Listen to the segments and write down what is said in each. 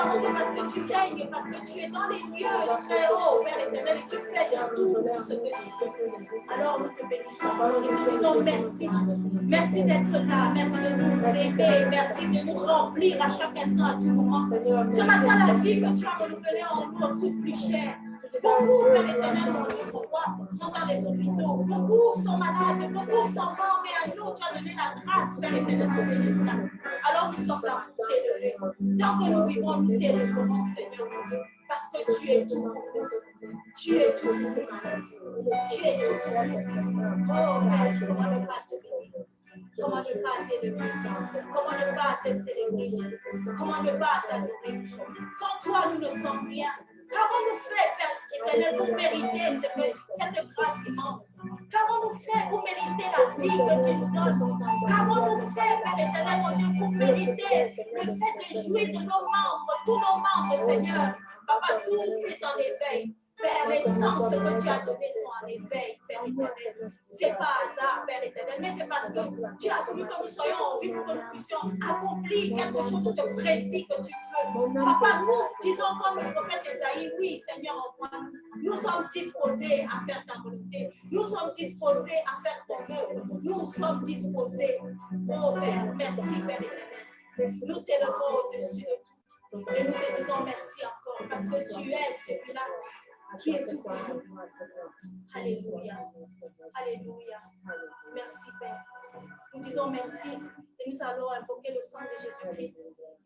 savons que parce que tu règnes, parce que tu es dans les lieux très hauts, Père éternel, et tu fais de tout ce que tu fais. Alors nous te bénissons, nous te disons merci. Merci d'être là, merci de nous aimer, merci de nous remplir à chaque instant, à tout moment. Ce matin, la vie que tu as renouvelée en nous coûte plus cher. Beaucoup, Père éternel, mon Dieu, pourquoi sont dans les hôpitaux. Beaucoup sont malades, beaucoup sont morts, mais à nous, tu as donné la grâce, Père éternel, mon Dieu. Alors nous sommes là pour t'élever. Tant que nous vivons, nous t'élèverons, Seigneur, mon Dieu, parce que tu es tout. Tu es tout. Tu es tout. Oh, Père, comment ne pas te bénir? Comment ne pas t'élever? Comment ne pas te célébrer? Comment ne pas t'adorer? Sans toi, nous ne sommes rien. Qu'avons-nous fait, Père éternel, pour mériter cette grâce immense? Qu'avons-nous fait pour mériter la vie que tu nous donnes? Qu'avons-nous fait, Père éternel, mon Dieu, pour mériter le fait de jouir de nos membres, tous nos membres, Seigneur? Papa, tout est en éveil. Père, les sens que tu as donnés sont en éveil, Père éternel. Ce n'est pas hasard, Père éternel, mais c'est parce que tu as voulu que nous soyons en vie pour que nous puissions accomplir quelque chose de précis que tu veux. Papa, nous disons comme le prophète Esaïe, oui, Seigneur, envoie-nous. Nous sommes disposés à faire ta volonté. Nous sommes disposés à faire ton œuvre. Nous sommes disposés. Oh Père, merci, Père éternel. Nous t'élevons au-dessus de tout. Et nous te disons merci encore parce que tu es celui-là qui est tout. Alléluia. Alléluia. Merci, Père. Nous disons merci et nous allons invoquer le sang de Jésus-Christ.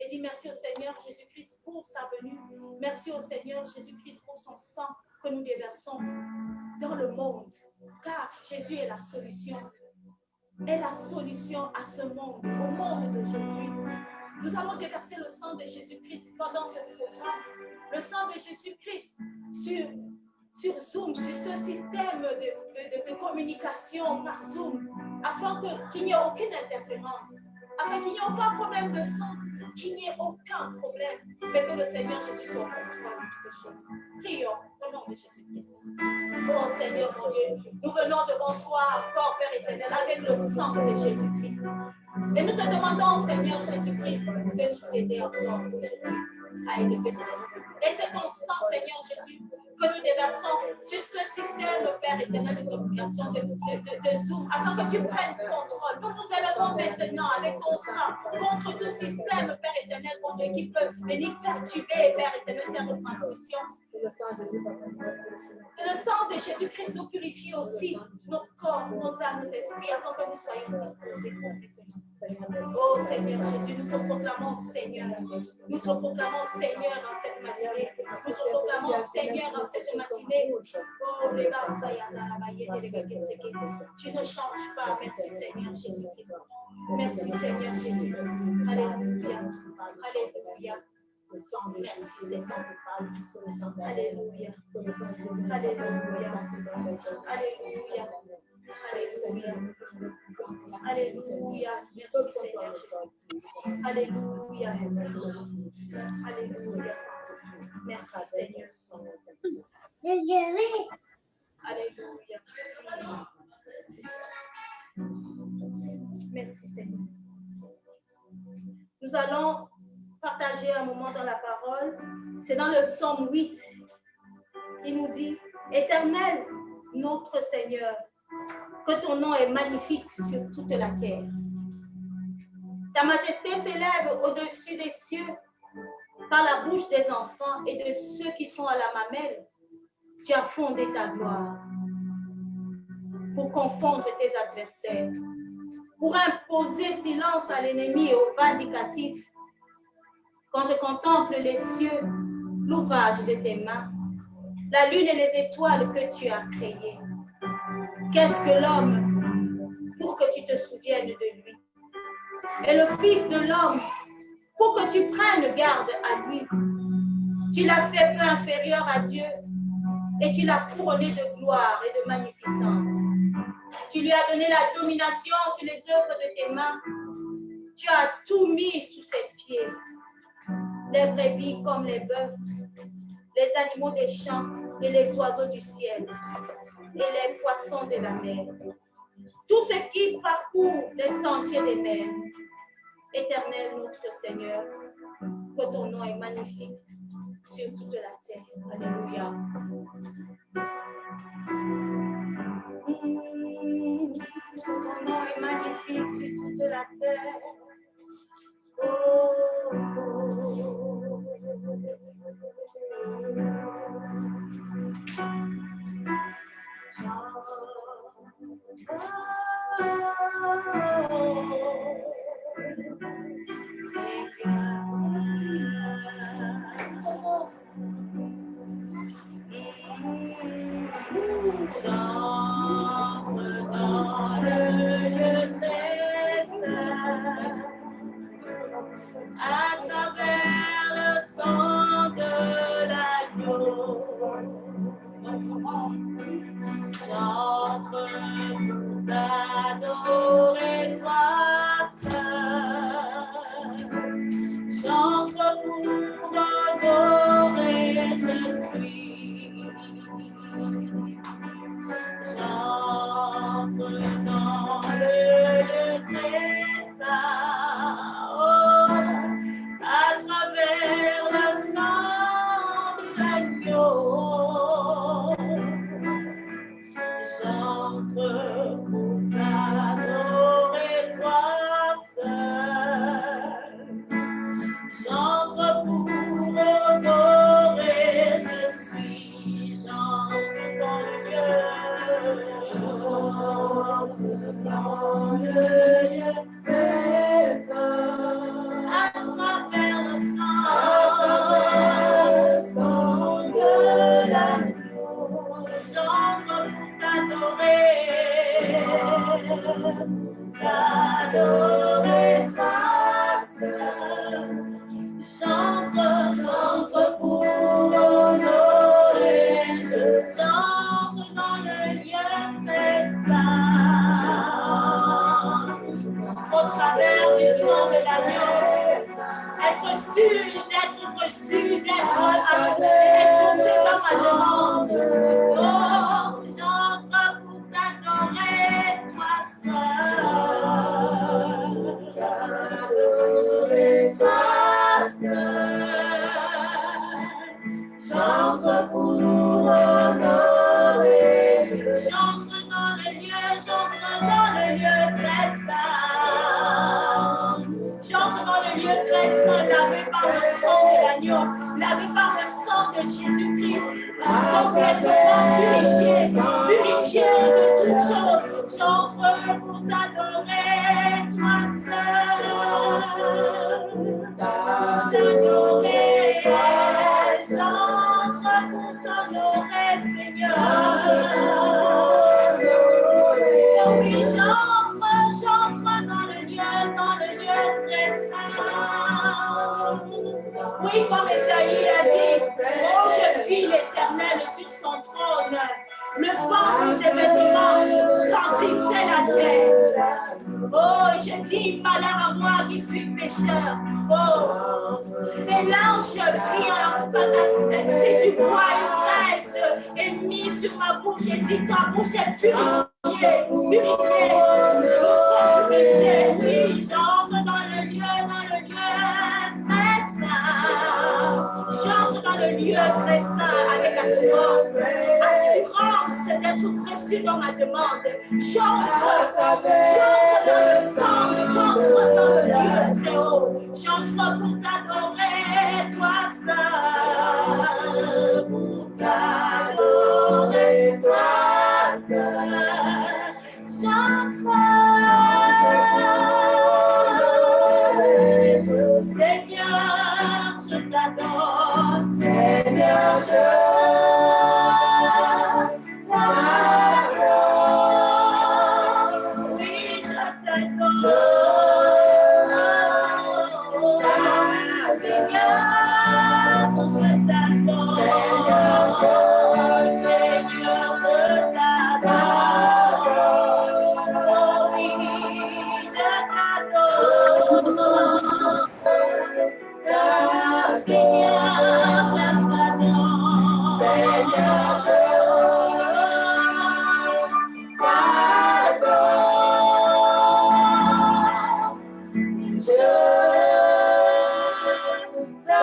Et dis merci au Seigneur Jésus-Christ pour sa venue. Merci au Seigneur Jésus-Christ pour son sang que nous déversons dans le monde. Car Jésus est la solution. Est la solution à ce monde, au monde d'aujourd'hui. Nous allons déverser le sang de Jésus-Christ pendant ce programme. Le sang de Jésus-Christ sur Zoom, sur ce système de communication par Zoom, afin qu'il n'y ait aucune interférence, afin qu'il n'y ait aucun problème de son, qu'il n'y ait aucun problème, mais que le Seigneur Jésus soit au contrôle de toutes choses. Prions au nom de Jésus-Christ. Oh Seigneur mon Dieu, nous venons devant toi encore, Père éternel, avec le sang de Jésus-Christ. Et nous te demandons, Seigneur Jésus-Christ, de nous aider encore aujourd'hui à élever. Et c'est ton sang, Seigneur Jésus, que nous déversons sur ce système, Père éternel, de communication de Zoom, afin que tu prennes contrôle. Nous nous élevons maintenant avec ton sang contre tout système, Père éternel, mon Dieu, qui peut venir perturber, Père éternel, cette retransmission. Que le sang de Jésus-Christ nous purifie aussi nos corps, nos âmes, nos esprits, afin que nous soyons disposés complètement. Oh Seigneur Jésus, nous te proclamons Seigneur. Nous te proclamons Seigneur en cette matinée. Nous te proclamons Seigneur en cette matinée. Oh, tu ne changes pas. Merci Seigneur Jésus-Christ. Merci Seigneur Jésus. Alléluia. Alléluia. Merci Seigneur. Alléluia. Alléluia. Alléluia. Alléluia. Alléluia. Merci Seigneur Jésus. Alléluia. Alléluia. Merci Seigneur. Alléluia. Merci Seigneur. Nous allons partager un moment dans la parole. C'est dans le psaume 8. Il nous dit, Éternel, notre Seigneur, que ton nom est magnifique sur toute la terre. Ta majesté s'élève au-dessus des cieux par la bouche des enfants et de ceux qui sont à la mamelle. Tu as fondé ta gloire pour confondre tes adversaires, pour imposer silence à l'ennemi et au vindicatif. Quand je contemple les cieux, l'ouvrage de tes mains, la lune et les étoiles que tu as créées, qu'est-ce que l'homme pour que tu te souviennes de lui? Et le Fils de l'homme pour que tu prennes garde à lui. Tu l'as fait peu inférieur à Dieu et tu l'as couronné de gloire et de magnificence. Tu lui as donné la domination sur les œuvres de tes mains. Tu as tout mis sous ses pieds. Les brebis comme les bœufs, les animaux des champs et les oiseaux du ciel et les poissons de la mer. Tout ce qui parcourt les sentiers des mers. Éternel notre Seigneur, que ton nom est magnifique sur toute la terre. Alléluia. Ton nom est magnifique sur toute la terre. J'entre dans le lieu très saint à travers le sang de l'agneau. J'entre pour t'adorer, toi seul. J'entre pour honorer, je suis. J'entre dans le lieu très saint, oh, à travers le sang de l'agneau. J'entre pour t'adorer, toi seul. J'entre pour honorer, je suis. J'entre dans le lieu. J'entre dans le lieu très saint. À travers le sang de l'agneau. J'entre pour t'adorer, toi seul. J'entre pour honorer, j'entre dans le lieu très saint. Au travers du sang de l'agneau, être sûr d'être reçu, d'être exaucé dans ma demande. Oh, j'entre pour t'adorer, toi seul. T'adorer, toi seul. J'entre pour honorer. J'entre dans le lieu très saint. J'entre dans le lieu très saint, lavé par le sang de l'agneau, lavé par le sang de Jésus-Christ, complètement purifié de toutes choses. J'entre pour t'adorer, toi seul. T'adorer, j'entre pour t'honorer, Seigneur. Oui, j'entre dans le lieu très saint. Oui, comme Esaïe a dit, oh, je vis l'Éternel sur son trône. Le pan de ses vêtements remplissait la terre. Oh, je dis, malheur à moi qui suis pécheur. Oh, et l'ange prit et du bois une graisse et mis sur ma bouche et dit, ta bouche est purifiée. Nous sommes purifiés. Oui, j'entre dans le lieu très saint. J'entre dans le lieu très saint avec assurance d'être reçu dans ma demande. J'entre dans le sang, j'entre dans le lieu très haut. J'entre pour t'adorer, toi seul. Pour t'adorer, toi seul. J'entre, Seigneur, je t'adore, Seigneur, je t'adore, oui, je t'adore, Seigneur, je t'adore, Seigneur, je t'adore, oui, je t'adore. Seigneur, je t'adore. Seigneur, je t'adore. Je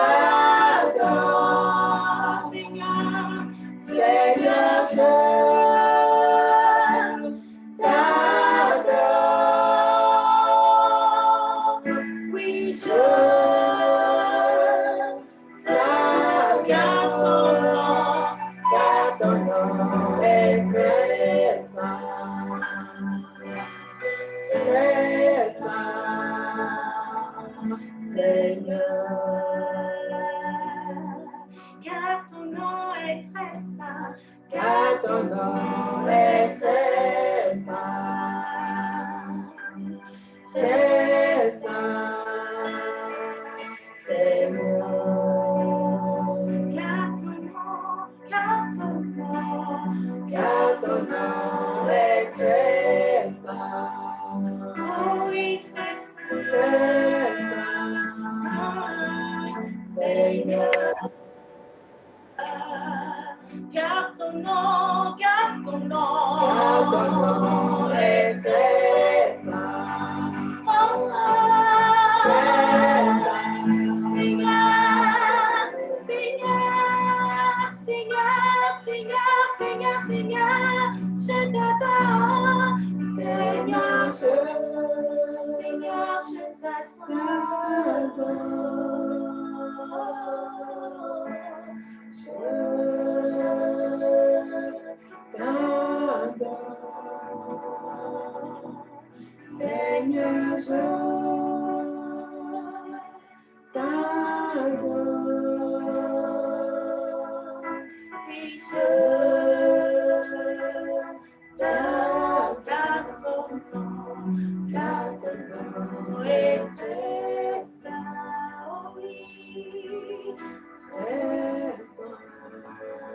car ton nom est très saint, car ton nom est très saint, très saint, Seigneur. Car ton nom est très saint, oh oui, très saint, Seigneur. Car ton nom est très saint, très saint, Seigneur, je t'adore, Seigneur, je t'adore. Seigneur, je t'adore. Oui, Je t'adore. Car ton nom est très saint, oh oui, très saint, oh oui,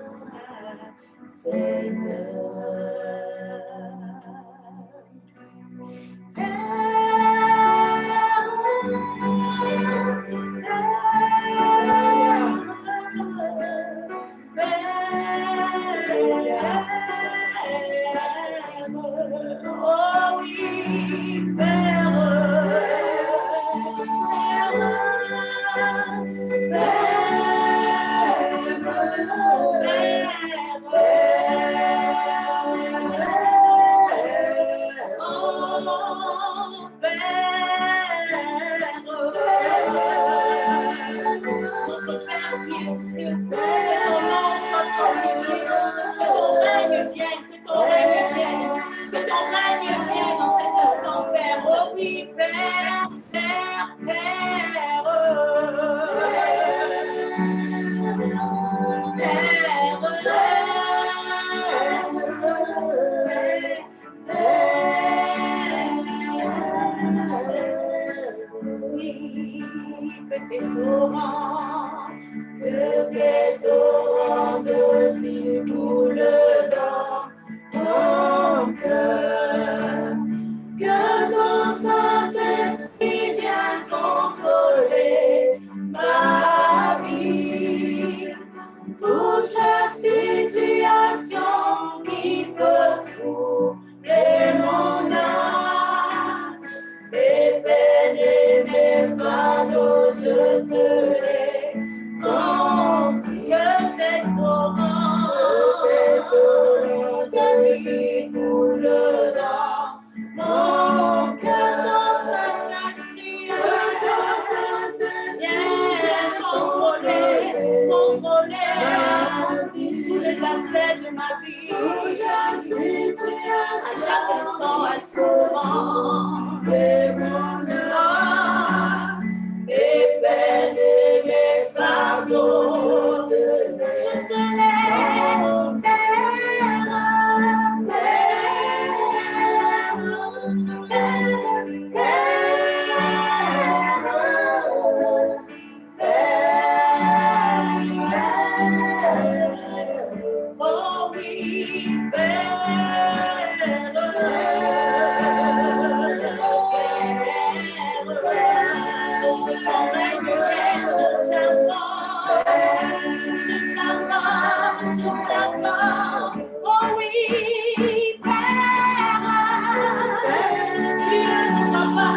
notre Père qui est aux cieux, que ton nom soit sanctifié, que ton règne vienne, que ton règne vienne, que ton règne vienne dans cet instant, Père. Oh oui, Père, Père, Père. Oui, que tes torrents de vie coulent dans mon cœur, que ton Saint-Esprit vienne contrôler ma vie. Touche la situation qui peut troubler mon âme, mes peines et mes fardeaux, je te les confie. Que tes torrents de vie coulent dans mon cœur, ton Saint-Esprit, viens contrôler tous les aspects de ma vie, à chaque instant un tourment, mes peines et mes fardeaux, je te oh oui, oh oui, tu es mon papa,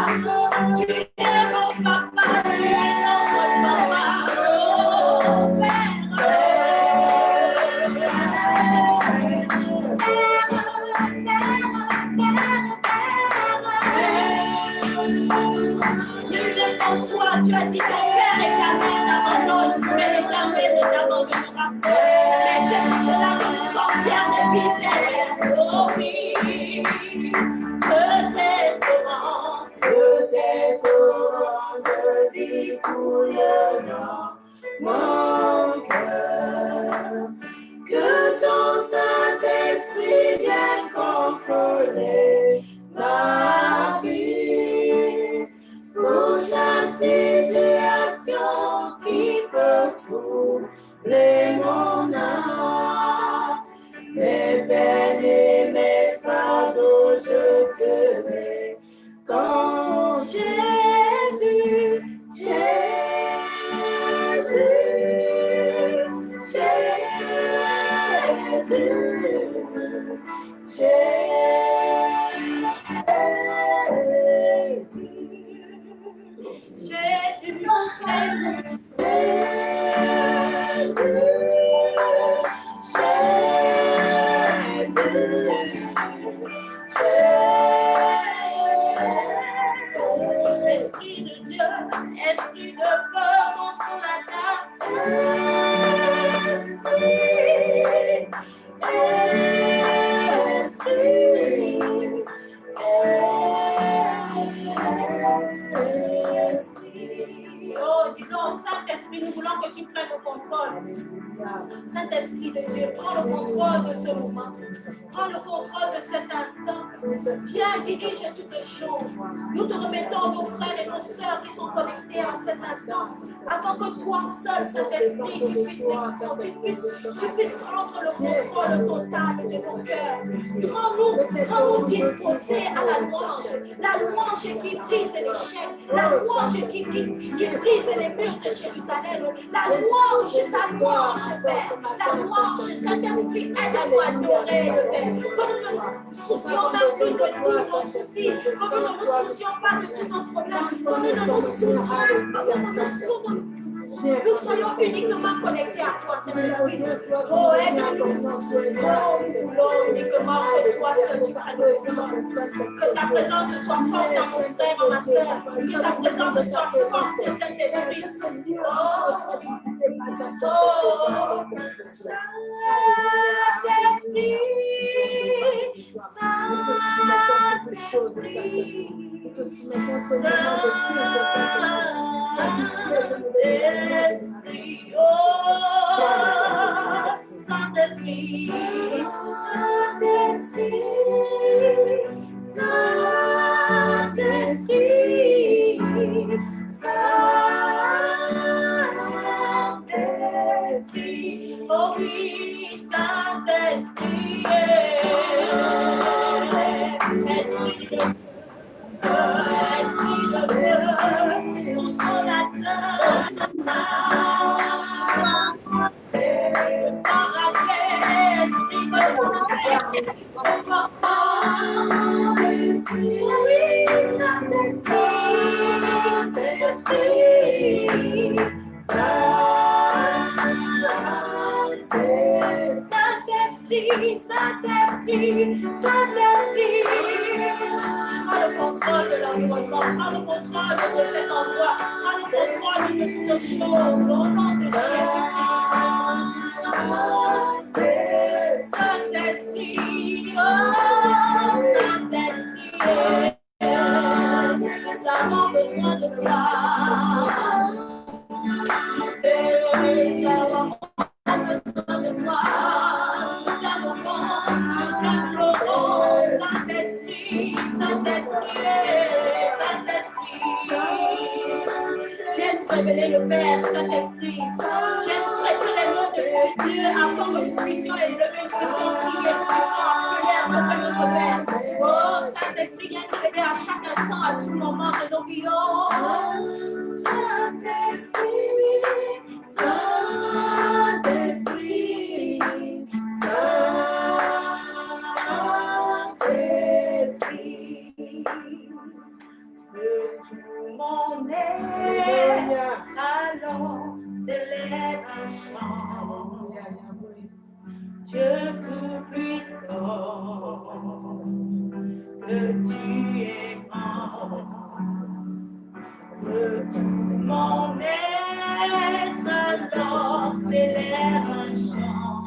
tu es mon papa, tu es notre papa, oh toi, tu as dit ton Père éternel t'abandonne, mais l'Éternel ne t'abandonnera pas. Et c'est pour cela que nous sommes fiers de vivre. Oh oui, que tes torrents de vie coulent dans mon cœur. Que ton Saint-Esprit vienne contrôler ma vie pour chaque situation qui peut troubler mon âme. Mes peines et mes fardeaux, je te mets quand Jésus, Esprit de Dieu, esprit de feu, consolateur, oh, disons, Saint-Esprit, nous voulons que tu prennes le contrôle. Saint-Esprit de Dieu, prends le contrôle de ce moment. Prends le contrôle de cet instant. Viens, dirige toutes choses. Nous te remettons nos frères et nos sœurs qui sont connectés à cet instant. Afin que toi seul, Saint-Esprit, tu puisses prendre le contrôle total de nos cœurs. Prends-nous disposer à la louange. La louange qui brise les chaînes. La louange qui brise les murs de Jérusalem. La louange, ta louange, Père. La louange, Saint-Esprit, aide-nous à adorer le Père. Que nous ne nous soucions même plus de tous nos soucis. Que nous ne nous soucions pas de tous nos problèmes. Que nous ne nous soucions nous soyons uniquement connectés à toi, Saint-Esprit. Oh, aide-nous. Oh, nous voulons uniquement que toi seul tu prennes le contrôle. Que ta présence soit forte dans mon frère, dans ma soeur. Que ta présence soit forte, Saint-Esprit. Oh, Saint-Esprit. Saint-Esprit, oh oui, Saint-Esprit, Esprit de Dieu, consolateur, Esprit de Saint-Esprit, prends le contrôle de l'environnement, prends le contrôle de cet endroit, prends le contrôle de toutes choses, au nom de Jésus. Saint-Esprit, oh Saint-Esprit, nous avons besoin de toi. Nous avons besoin de toi. Saint-Esprit, viens nous révéler le Père, Saint-Esprit. Viens nous prêter les noms de Dieu afin que nous puissions élever, nous puissions prier, nous puissions appeler à notre Père. Oh, Saint-Esprit, viens nous aider à chaque instant, à tout moment de nos vies. Oh, Saint-Esprit, Saint-Esprit, Saint-Esprit, que tout mon être alors s'élève un chant. Dieu tout-puissant, que tu es grand. Que tout mon être alors s'élève un chant.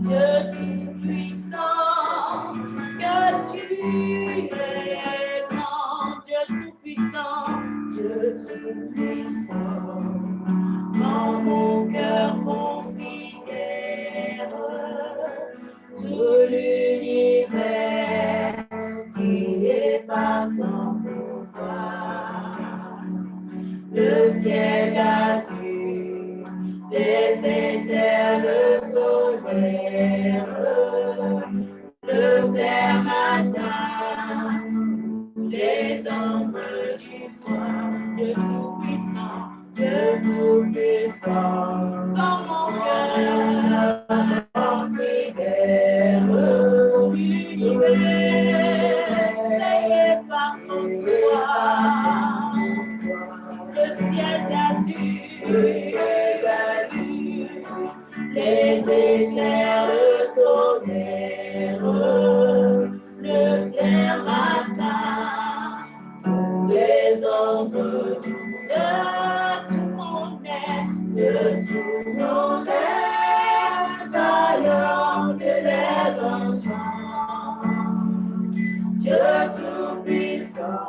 Dieu tout-puissant, que tu es grand, Dieu tout-puissant, Dieu tout-puissant. quand mon cœur considère tout l'univers créé par ton pouvoir. Le ciel d'azur, les éclairs, le tonnerre, le clair matin, les ombres du soir, Dieu tout-puissant, quand mon cœur considère tout l'univers créé par ton pouvoir. Le ciel d'azur, les éclairs, le tonnerre, le clair matin, tous les ombres douces, tout mon être, de tout mon être, alors s'élève un chant. Dieu tout-puissant,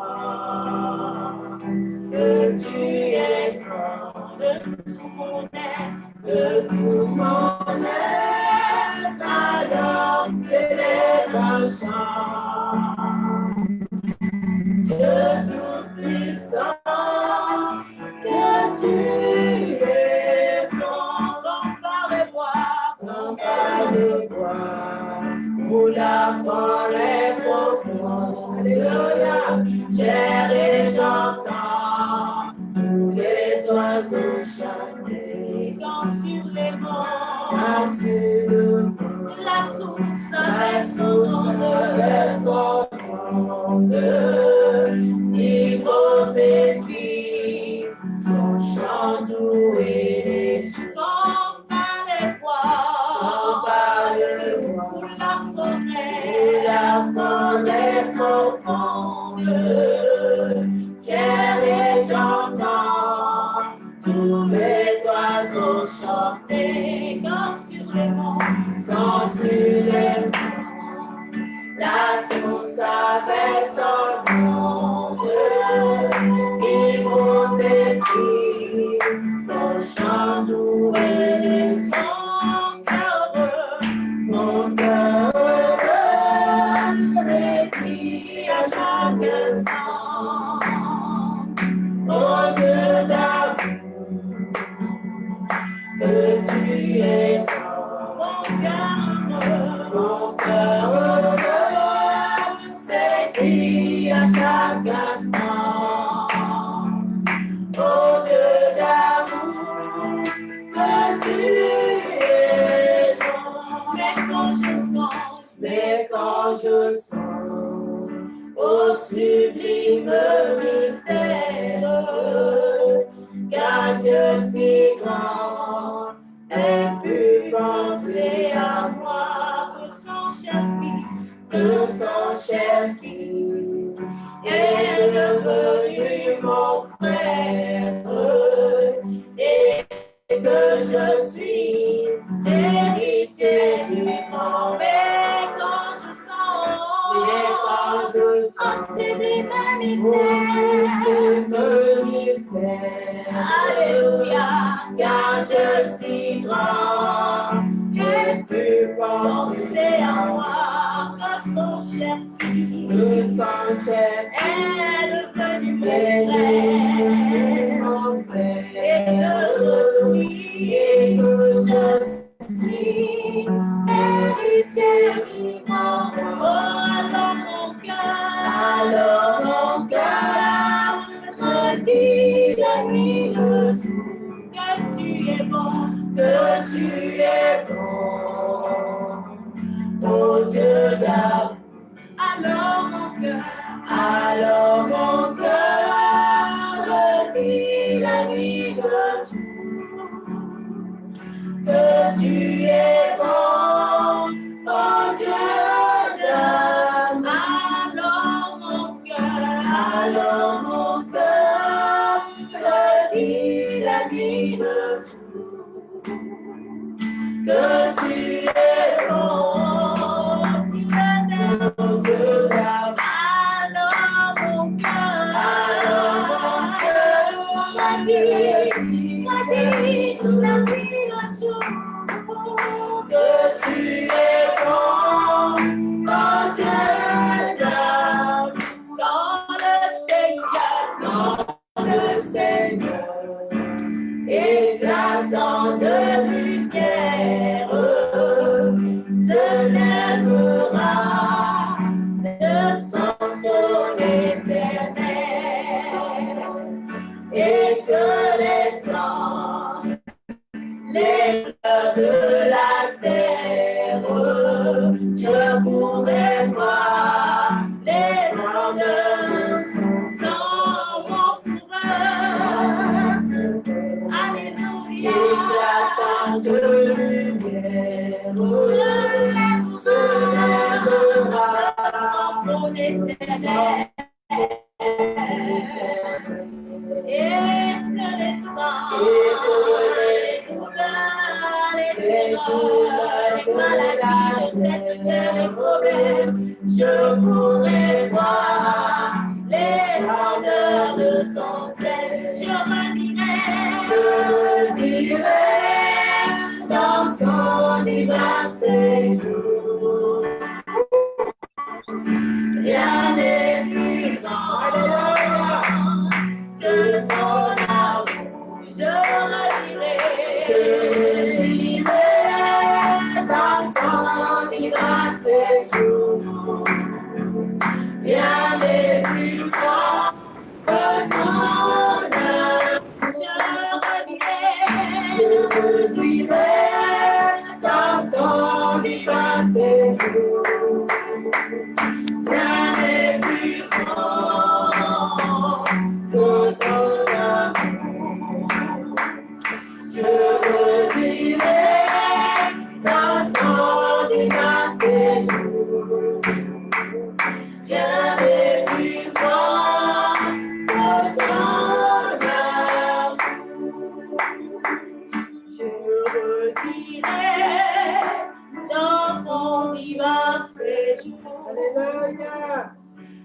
que tu es grand, de tout mon être, de tout mon être, alors s'élève un chant. Dieu tout-puissant, que tu es grand, compare les bois, où la forêt profonde, alléluia, j'erre et j'entends tous les oiseaux chanter, quand sur les monts, la source avec son onde, Ivres et filles, son chant doux et léger, compare les bois, où la forêt profonde, j'erre et j'entends tous les oiseaux chanter, quand sur les monts, la source avec son onde, Ivres et filles, son chant doux et léger, mon cœur réplie à chaque instant, oh Dieu d'amour, que tu es mon cœur s'écrie à chaque instant, oh Dieu d'amour, que tu es bon. Mais quand je songe au sublime mystère, car Dieu si grand ait pu penser à moi, que son cher fils est devenu mon frère, et que je suis héritier du monde. Mais quand je sens sublime mystère, alléluia, car Dieu si grand ait pu penser à moi, que son cher fils est devenu mon frère, et que je suis héritier du monde. Oh, alors mon cœur me dit la nuit, le jour, que tu es bon, oh Dieu d'amour. Alors mon cœur me dit la nuit, le jour, que tu es bon, oh Dieu d'amour. Alors mon cœur me dit la nuit, le jour, que tu es bon, oh Dieu d'amour. Alors mon cœur me dit Éclatant de lumière, se lèvera de son trône éternel, et que les sangs, les fleurs de la terre, je pourrai voir les honneurs sans mon sauveur. Alléluia. Éclatant de lumière, se lèvera son trône éternel, et que les sangs, les douleurs, les maladies de cette terre, les problèmes, je pourrai voir les honneurs de son ciel. Je redirai dans son divin séjour. Rien n'est plus grand que ton amour. Je redirai dans son divin séjour. Rien n'est plus grand que ton amour. Je redirai dans son divin séjour. Rien n'est plus grand que ton amour. Je redirai dans son divin séjour. Rien n'est plus grand que ton amour. Je redirai dans son divin séjour. Alléluia.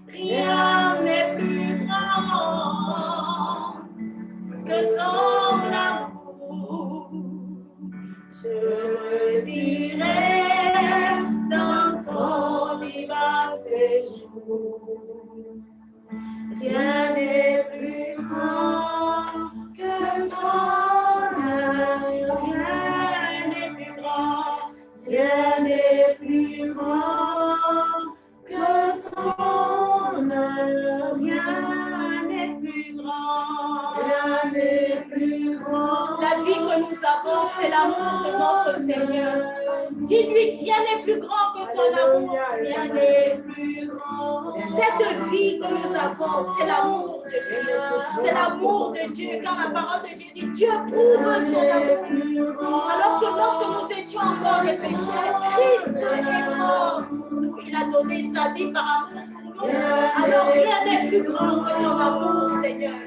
Rien n'est plus grand que ton amour. Je redirai dans son divin séjour. Rien n'est plus grand que ton amour. Rien n'est plus grand. Rien n'est plus grand que ton amour. Rien n'est plus grand. Rien n'est plus grand. La vie que nous avons, c'est l'amour de notre Seigneur. Dis-lui, rien n'est plus grand que ton amour. Rien n'est plus grand. Cette vie que nous avons, c'est l'amour de Dieu. C'est l'amour de Dieu. Car la parole de Dieu dit, Dieu prouve son amour. Alors que lorsque nous étions encore des pécheurs, Christ est mort pour nous. Il a donné sa vie par amour pour nous. Alors rien n'est plus grand que ton amour, Seigneur.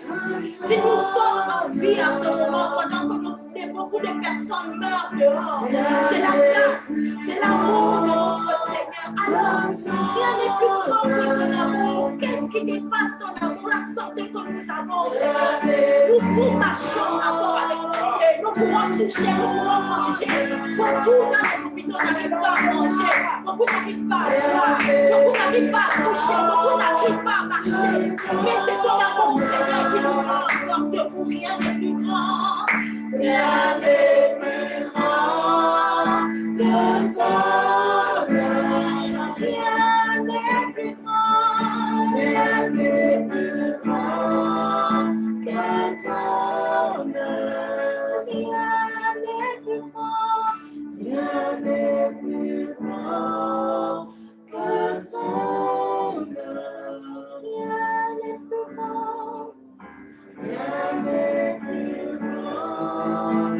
Si nous sommes en vie à ce moment, pendant que beaucoup de personnes meurent dehors, c'est la grâce, c'est l'amour de notre Seigneur. Alors, rien n'est plus grand que ton amour. Qu'est-ce qui dépasse ton amour? La santé que nous avons, Seigneur. Nous marchons encore avec nos pieds. Nous pouvons toucher, nous pouvons manger. Beaucoup dans les hôpitaux n'arrivent pas à manger. Beaucoup n'arrivent pas à boire. Beaucoup n'arrivent pas à toucher. Beaucoup n'arrivent pas à marcher. Mais c'est ton amour, Seigneur, qui nous rend encore debout. Rien n'est plus grand. Rien n'est plus grand que ton amour. Rien n'est plus grand. Rien n'est plus grand que ton amour. Rien n'est plus grand. Rien n'est plus grand que ton amour. Rien n'est plus grand. Rien n'est plus grand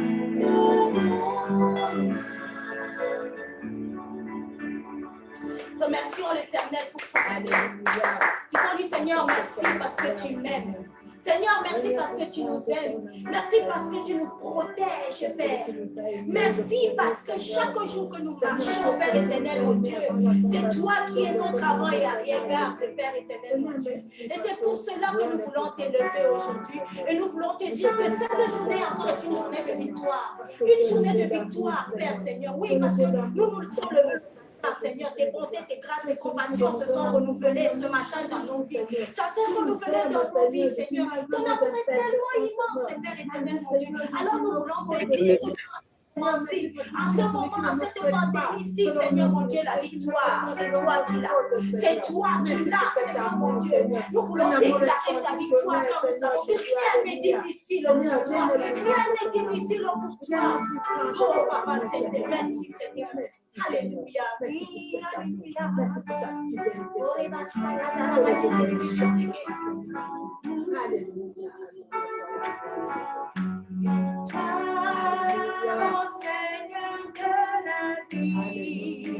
Seigneur, merci parce que tu nous aimes. Merci parce que tu nous protèges, Père. Merci parce que chaque jour que nous marchons, Père éternel, mon Dieu, c'est toi qui es notre avant et arrière-garde, Père éternel, mon Dieu. Et c'est pour cela que nous voulons t'élever aujourd'hui. Et nous voulons te dire que cette journée encore est une journée de victoire. Une journée de victoire, Père Seigneur. Oui, parce que nous nous sommes le Seigneur, tes bontés, tes grâces, tes compassions se sont renouvelées ce matin dans nos vies. Ça s'est renouvelé dans nos vies, Seigneur. Ton amour est tellement immense, Père éternel, mon Dieu. Alors nous voulons te dire en ce moment, dans cette pandémie ici, Seigneur mon Dieu, la victoire, c'est toi qui l'as. C'est toi qui l'as, Seigneur mon Dieu. Nous voulons déclarer ta victoire car nous savons que rien n'est difficile pour toi. Rien n'est difficile pour toi. Oh, Papa, merci, Seigneur. Alléluia. Oui, alléluia. Victoire, Seigneur de la vie.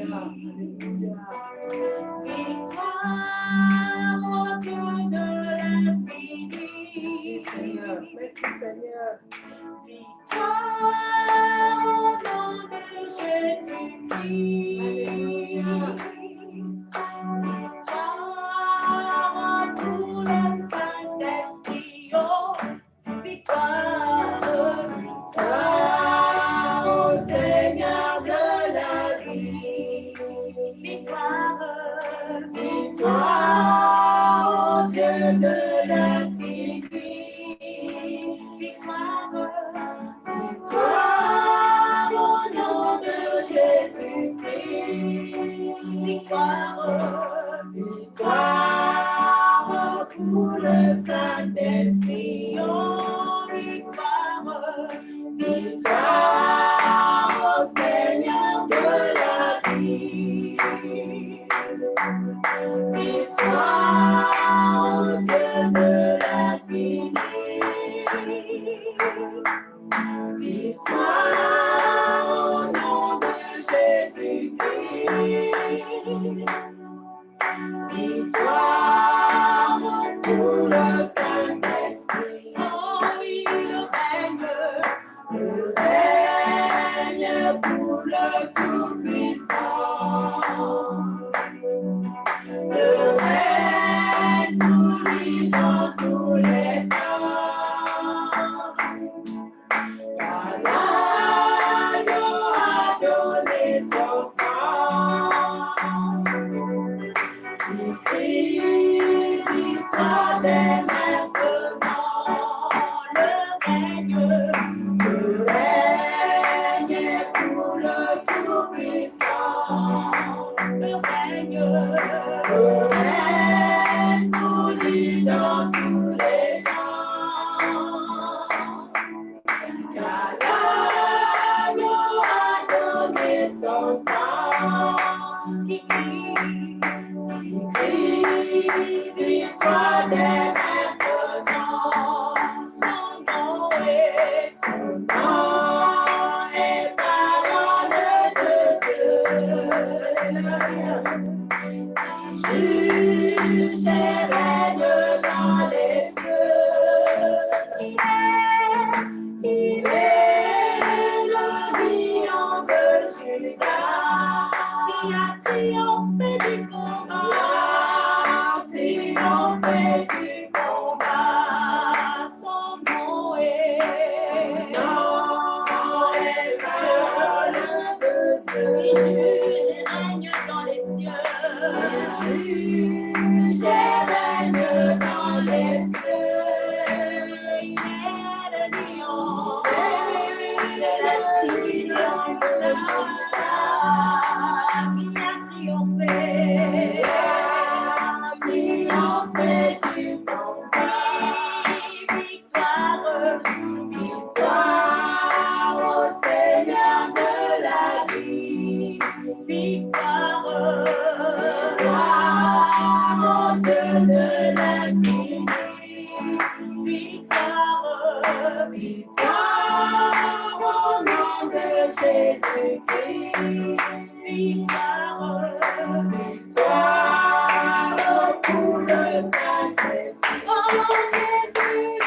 Victoire, au Dieu de l'infini. Merci Seigneur. Victoire au nom de Jésus-Christ. Victoire pour le Saint-Esprit. Oh, victoire, victoire au Seigneur de la vie. Victoire, victoire au Dieu de l'infini. Victoire, victoire au nom de Jésus-Christ. Victoire, victoire pour le Saint-Esprit. Oh, victoire, victoire au Seigneur de la vie. Victoire au Dieu de l'infini. Victoire au nom de Jésus-Christ. Victoire pour le Saint-Esprit. Oh oui, le règne pour le Tout-Puissant. Le règne pour lui dans tous les temps. Car l'agneau a donné son sang. Qui crie victoire dès maintenant. Le règne pour le Tout-Puissant. Le règne pour lui dans tous les temps. Car l'agneau a donné son sang. Qui crie victoire dès maintenant. Son nom est parole de Dieu. Juge et règne dans les cieux. Il est le géant de Juda qui a triomphé du combat. Triomphé du combat. Son nom est parole de Dieu. Il juge et règne dans les cieux. Il juge et règne dans les cieux. Il est le lion. Il est le lion de Juda qui a triomphé. Triomphé du combat. Victoire, victoire au Seigneur de la vie. Victoire, victoire au Dieu de l'infini. Victoire, victoire au nom de Jésus-Christ. Victoire, victoire pour le Saint-Esprit. Oh Jésus,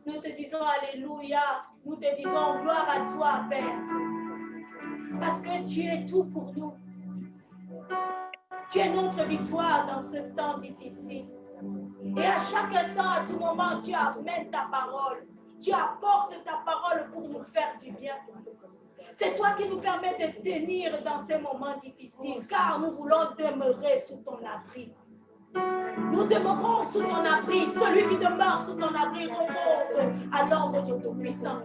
Nous te disons Alléluia. Nous te disons gloire à toi, Père. Parce que tu es tout pour nous. Tu es notre victoire dans ce temps difficile. Et à chaque instant, à tout moment, tu amènes ta parole. Tu apportes ta parole pour nous faire du bien. C'est toi qui nous permets de tenir dans ces moments difficiles, car nous voulons demeurer sous ton abri. Nous demeurons sous ton abri. Celui qui demeure sous ton abri repose à l'ombre du Tout-Puissant.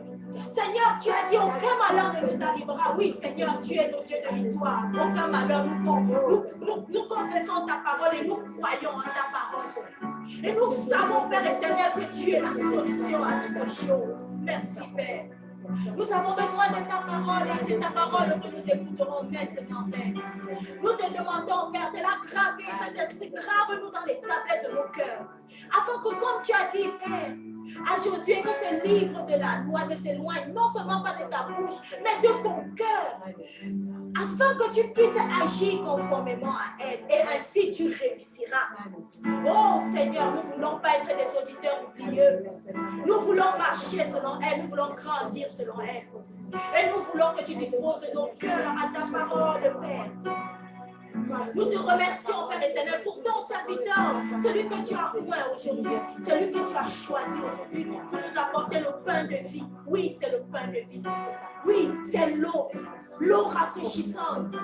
Seigneur, tu as dit aucun malheur ne nous arrivera. Oui, Seigneur, tu es notre Dieu de victoire. Aucun malheur, nous confessons ta parole et nous croyons en ta parole. Et nous savons, Père éternel, que tu es la solution à toutes choses. Merci, Père. Nous avons besoin de ta parole et c'est ta parole que nous écouterons maintenant, Père. Nous te demandons, Père, de la graver, Saint-Esprit, grave-nous dans les tablettes de nos cœurs. Afin que, comme tu as dit, Père, à Josué, que ce livre de la loi ne s'éloigne non seulement pas de ta bouche, mais de ton cœur. Afin que tu puisses agir conformément à elle et ainsi tu réussiras. Oh Seigneur, nous ne voulons pas être des auditeurs oublieux. Nous voulons marcher selon elle, nous voulons grandir selon elle. Et nous voulons que tu disposes nos cœurs à ta parole, Père. Nous te remercions, Père éternel, pour ton serviteur, celui que tu as oint aujourd'hui, celui que tu as choisi aujourd'hui pour nous apporter le pain de vie. Oui, c'est le pain de vie. Oui, c'est l'eau rafraîchissante.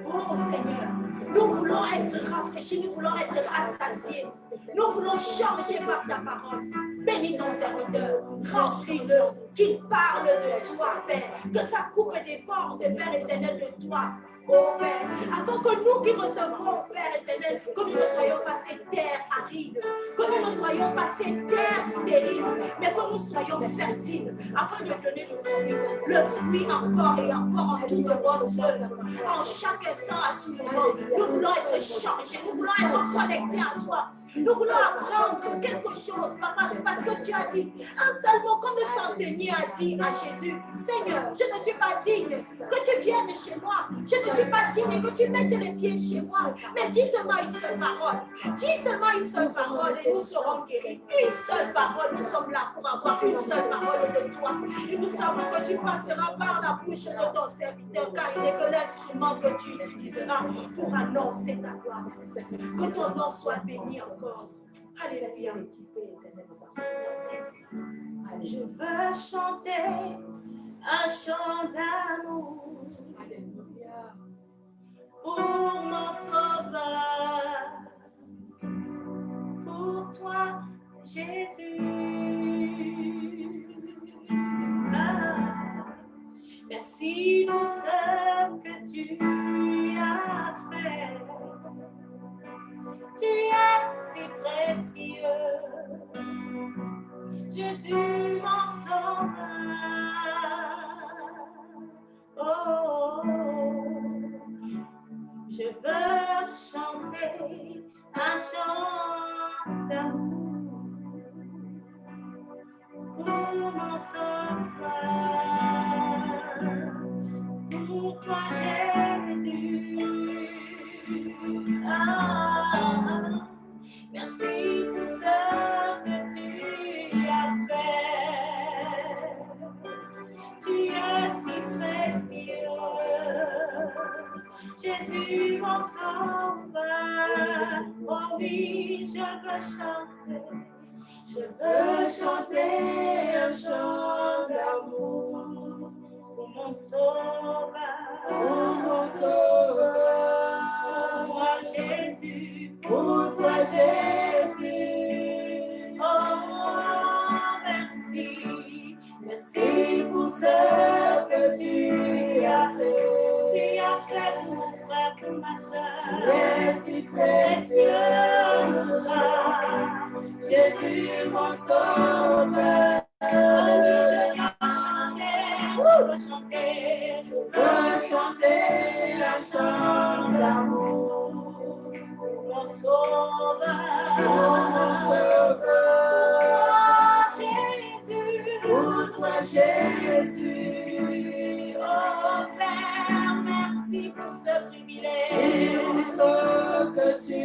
Oh Seigneur, nous voulons être rafraîchis, nous voulons être rassasiés. Nous voulons changer par ta parole. Bénis ton serviteur, remplis-le, qu'il parle de toi, Père, que sa coupe déborde, Père éternel, de toi. Oh Père, afin que nous qui recevons, Père éternel, que nous ne soyons pas ces terres arides, que nous ne soyons pas ces terres stériles, mais que nous soyons fertiles, afin de donner le fruit encore et encore en toute bonne œuvre, en chaque instant, à tout moment. Nous voulons être changés, nous voulons être connectés à toi. Nous voulons apprendre quelque chose, Papa, parce que tu as dit un seul mot, comme le centenier a dit à Jésus, Seigneur, je ne suis pas digne que tu viennes chez moi, je ne suis pas digne que tu mettes les pieds chez moi, mais dis seulement une seule parole, dis seulement une seule parole et nous serons guéris. Une seule parole, nous sommes là pour avoir une seule parole de toi. Et nous savons que tu passeras par la bouche de ton serviteur, car il n'est que l'instrument que tu utiliseras pour annoncer ta gloire. Que ton nom soit béni encore. Alléluia. Je veux chanter un chant d'amour pour mon sauveur, pour toi, Jésus. Ah, merci pour ce que tu as fait. Tu es si précieux, Jésus mon sauveur. Oh, je veux chanter un chant d'amour pour mon sauveur, pour toi Jésus. Ah, merci pour ce que tu as fait. Tu es si précieux, Jésus mon sauveur. Oh oui, je veux chanter un chant d'amour pour mon sauveur, pour toi Jésus, pour toi Jésus. Oh, merci, merci pour ce que tu as fait. Tu as fait pour mon frère, pour ma soeur. Tu es si précieux, mon chat. Jésus, mon sauveur. Oh oui, je veux chanter un chant d'amour pour mon sauveur, Jésus, pour toi Jésus. Oh Père, merci pour ce privilège, pour ce que tu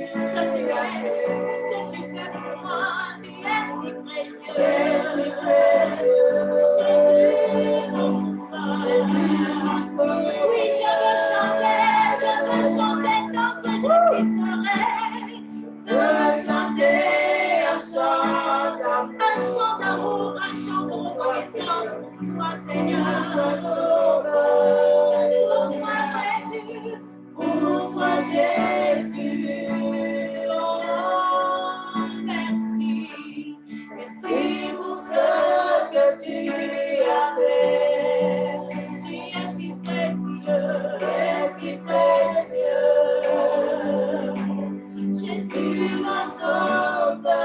fais pour moi. Tu es si précieux, Jésus, mon sauveur. Oui, je veux chanter tant que j'existerai. Je veux chanter un chant d'amour, un chant de reconnaissance pour toi, Seigneur. Pour toi, Jésus. Oh, merci. Merci pour ce que tu as fait. Tu es si précieux, Jésus mon sauveur.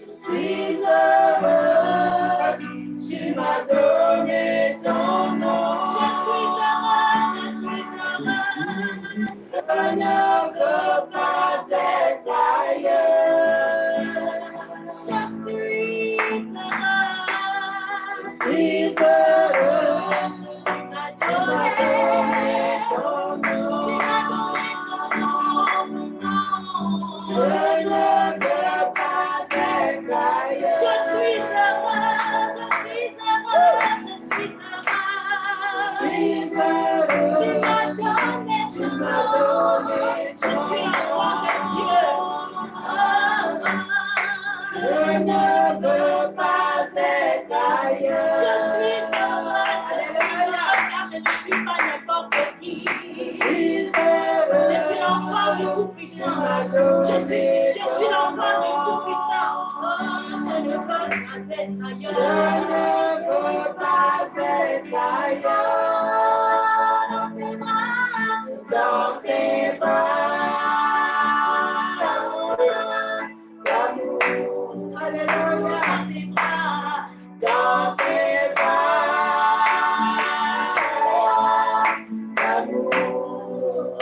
Je suis heureux, tu m'as donné ton nom. Je suis heureux. Je ne veux pas être ailleurs. Je suis heureux. Tu m'as donné ton nom. Je ne veux pas être ailleurs. Je suis heureux. Tu m'as donné ton nom. Je suis enfant de Dieu. Je ne veux pas être ailleurs. Je suis heureux, car je ne suis pas n'importe qui. Je suis l'enfant du Tout-Puissant. Je suis l'enfant du Tout-Puissant. Oh, je ne veux pas être ailleurs. Je ne veux pas être ailleurs. Dans tes bras d'amour. Alléluia, dans tes bras d'amour.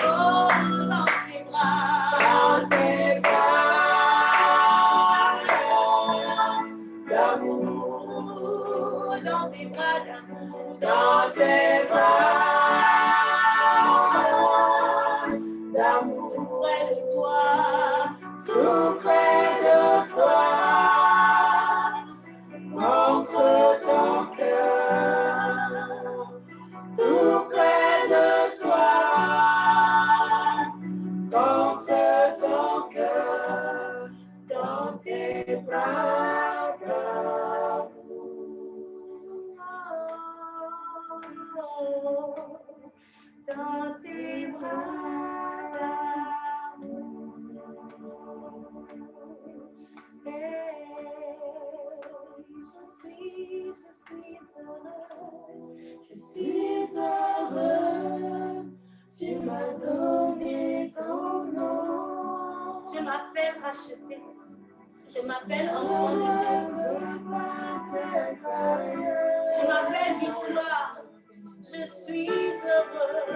Oh, dans tes bras d'amour. Dans tes bras d'amour. Dans tes bras d'amour. Tout près de toi, contre ton cœur, tout près de toi, contre ton cœur, dans tes bras d'amour. Je suis heureux, tu m'as donné ton nom. Je m'appelle racheté. Je m'appelle enfant de Dieu. Je m'appelle victoire. Je suis heureux.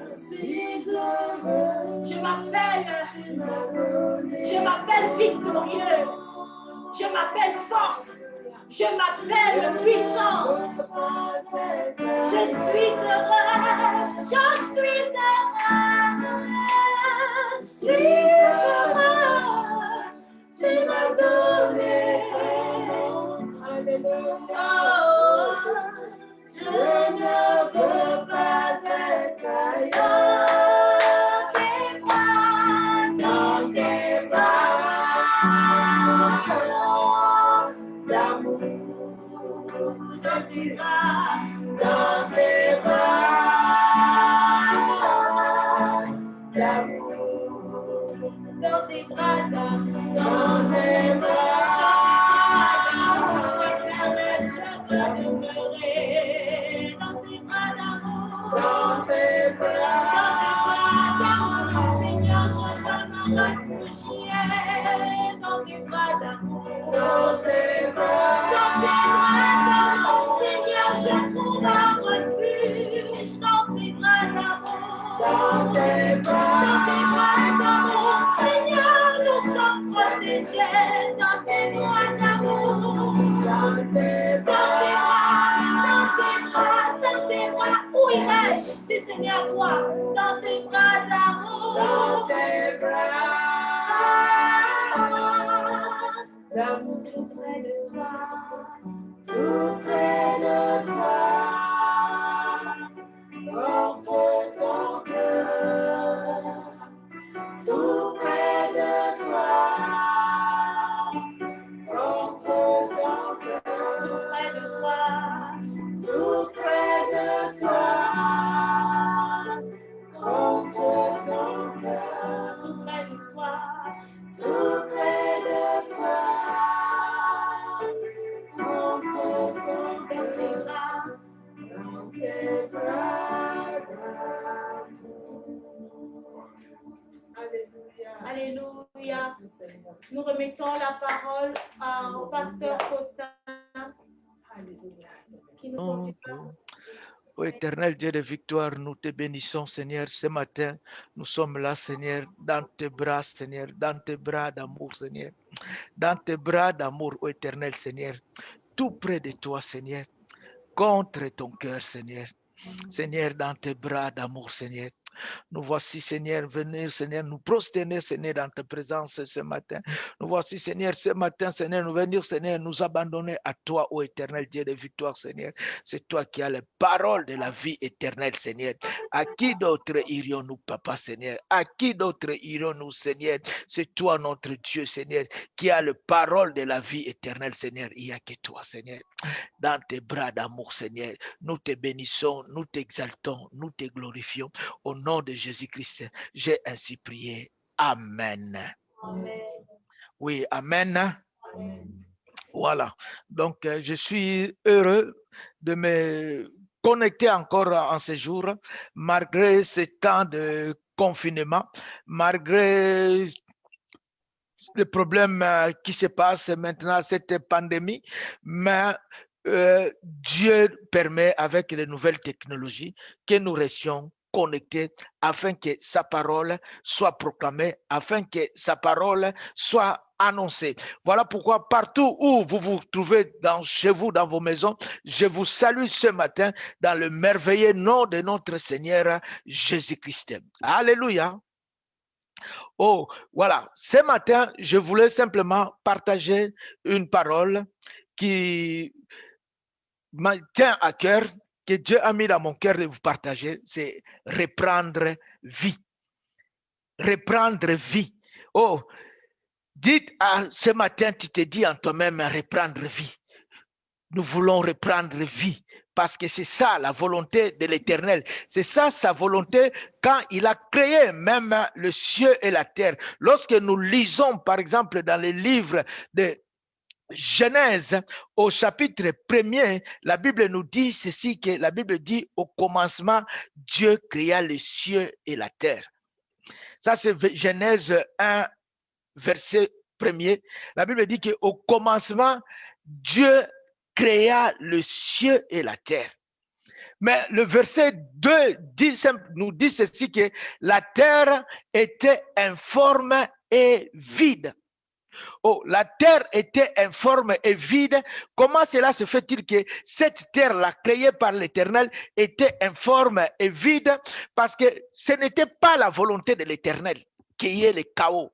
Je suis heureux. Je m'appelle victorieuse. Je m'appelle force. Je m'appelle puissance. Je suis heureuse. Je suis heureuse. Je suis heureuse. Tu m'as donné. Oh, je ne veux pas être ailleurs. Dans tes bras d'amour. Je suis dans tes bras d'amour. Dans tes bras d'amour. Dans tes bras d'amour. Éternel, je veux demeurer dans tes bras d'amour. Dans tes bras d'amour. Seigneur, je veux me réfugier dans tes bras d'amour. Dans tes bras d'amour. Seigneur, je trouve un refuge dans tes bras d'amour. Dans tes bras d'amour. Seigneur, nous sommes protégés dans tes bras d'amour. Dans tes bras, où irais-je si Seigneur toi? Dans tes bras d'amour. Dans tes bras d'amour. Tout près de toi. Tout près de toi. Contre ton cœur. Tout près de toi. Contre ton cœur. Tout près de toi. Tout près de toi. Contre ton cœur. Tout près de toi. Tout près de toi. Contre ton cœur. Dans tes bras d'amour. Alléluia. Nous remettons la parole au pasteur Faustin qui nous conduira. Ô éternel Dieu de victoire, nous te bénissons, Seigneur, ce matin. Nous sommes là, Seigneur, dans tes bras, Seigneur, dans tes bras d'amour, Seigneur. Dans tes bras d'amour, ô éternel, Seigneur. Tout près de toi, Seigneur. Contre ton cœur, Seigneur. Seigneur, dans tes bras d'amour, Seigneur. Nous voici, Seigneur, venir, Seigneur, nous prosterner, Seigneur, dans ta présence ce matin. Nous voici, Seigneur, ce matin, Seigneur, nous venir, Seigneur, nous abandonner à toi, ô éternel Dieu de victoire, Seigneur. C'est toi qui as les paroles de la vie éternelle, Seigneur. À qui d'autre irions-nous, Papa, Seigneur? À qui d'autre irions-nous, Seigneur? C'est toi, notre Dieu, Seigneur, qui a les paroles de la vie éternelle, Seigneur. Il n'y a que toi, Seigneur. Dans tes bras d'amour, Seigneur, nous te bénissons, nous t'exaltons, nous te glorifions. Au nom de Jésus-Christ, j'ai ainsi prié. Amen. Amen. Oui, amen. Amen. Voilà. Donc, je suis heureux de me connecter encore en ce jour, malgré ce temps de confinement, malgré les problèmes qui se passent maintenant, cette pandémie, mais Dieu permet avec les nouvelles technologies que nous restions connectés afin que sa parole soit proclamée, afin que sa parole soit annoncée. Voilà pourquoi partout où vous vous trouvez chez vous, dans vos maisons, je vous salue ce matin dans le merveilleux nom de notre Seigneur Jésus-Christ. Alléluia. Oh, voilà. Ce matin, je voulais simplement partager une parole qui me tient à cœur, que Dieu a mis dans mon cœur de vous partager, c'est reprendre vie. Reprendre vie. Oh, dites ce matin, tu te dis en toi-même, reprendre vie. Nous voulons reprendre vie parce que c'est ça la volonté de l'Éternel. C'est ça sa volonté quand il a créé même le ciel et la terre. Lorsque nous lisons par exemple dans les livres de Genèse, au chapitre 1er, la Bible nous dit ceci, que la Bible dit au commencement, Dieu créa les cieux et la terre. Ça, c'est Genèse 1, verset 1er. La Bible dit qu'au commencement, Dieu créa le cieux et la terre. Mais le verset 2 nous dit ceci, que la terre était informe et vide. Oh, la terre était informe et vide. Comment cela se fait-il que cette terre-là, créée par l'Éternel, était informe et vide? Parce que ce n'était pas la volonté de l'Éternel qu'il y ait le chaos.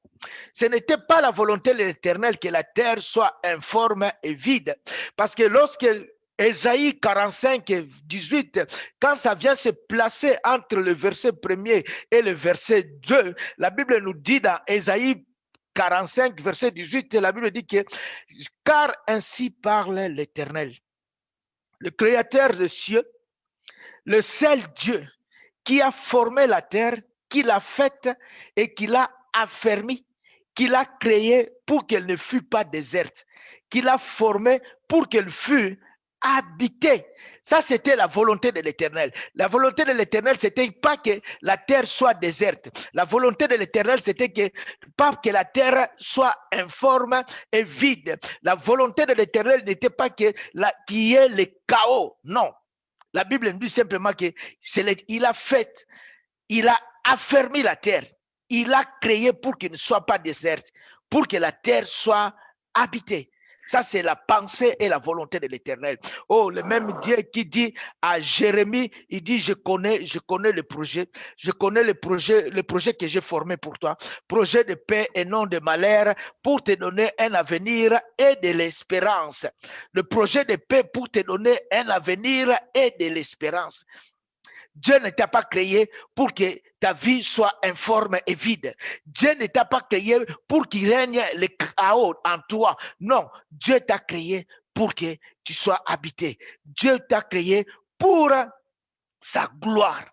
Ce n'était pas la volonté de l'Éternel que la terre soit informe et vide. Parce que lorsque Ésaïe 45 et 18, quand ça vient se placer entre le verset 1er et le verset 2, la Bible nous dit dans Ésaïe 45, verset 18, la Bible dit que « Car ainsi parle l'Éternel, le Créateur des cieux, le seul Dieu qui a formé la terre, qui l'a faite et qui l'a affermie, qui l'a créée pour qu'elle ne fût pas déserte, qui l'a formée pour qu'elle fût habitée. » Ça, c'était la volonté de l'Éternel. La volonté de l'Éternel, c'était pas que la terre soit déserte. La volonté de l'Éternel, c'était que pas que la terre soit informe et vide. La volonté de l'Éternel n'était pas qu'il y ait le chaos. Non. La Bible nous dit simplement qu'il a fait, il a affermi la terre. Il a créé pour qu'elle ne soit pas déserte, pour que la terre soit habitée. Ça, c'est la pensée et la volonté de l'Éternel. Oh, le même Dieu qui dit à Jérémie, il dit, je connais le projet, le projet que j'ai formé pour toi, projet de paix et non de malheur, pour te donner un avenir et de l'espérance. Le projet de paix pour te donner un avenir et de l'espérance. Dieu ne t'a pas créé pour que ta vie soit informe et vide. Dieu ne t'a pas créé pour qu'il règne le chaos en toi. Non, Dieu t'a créé pour que tu sois habité. Dieu t'a créé pour sa gloire.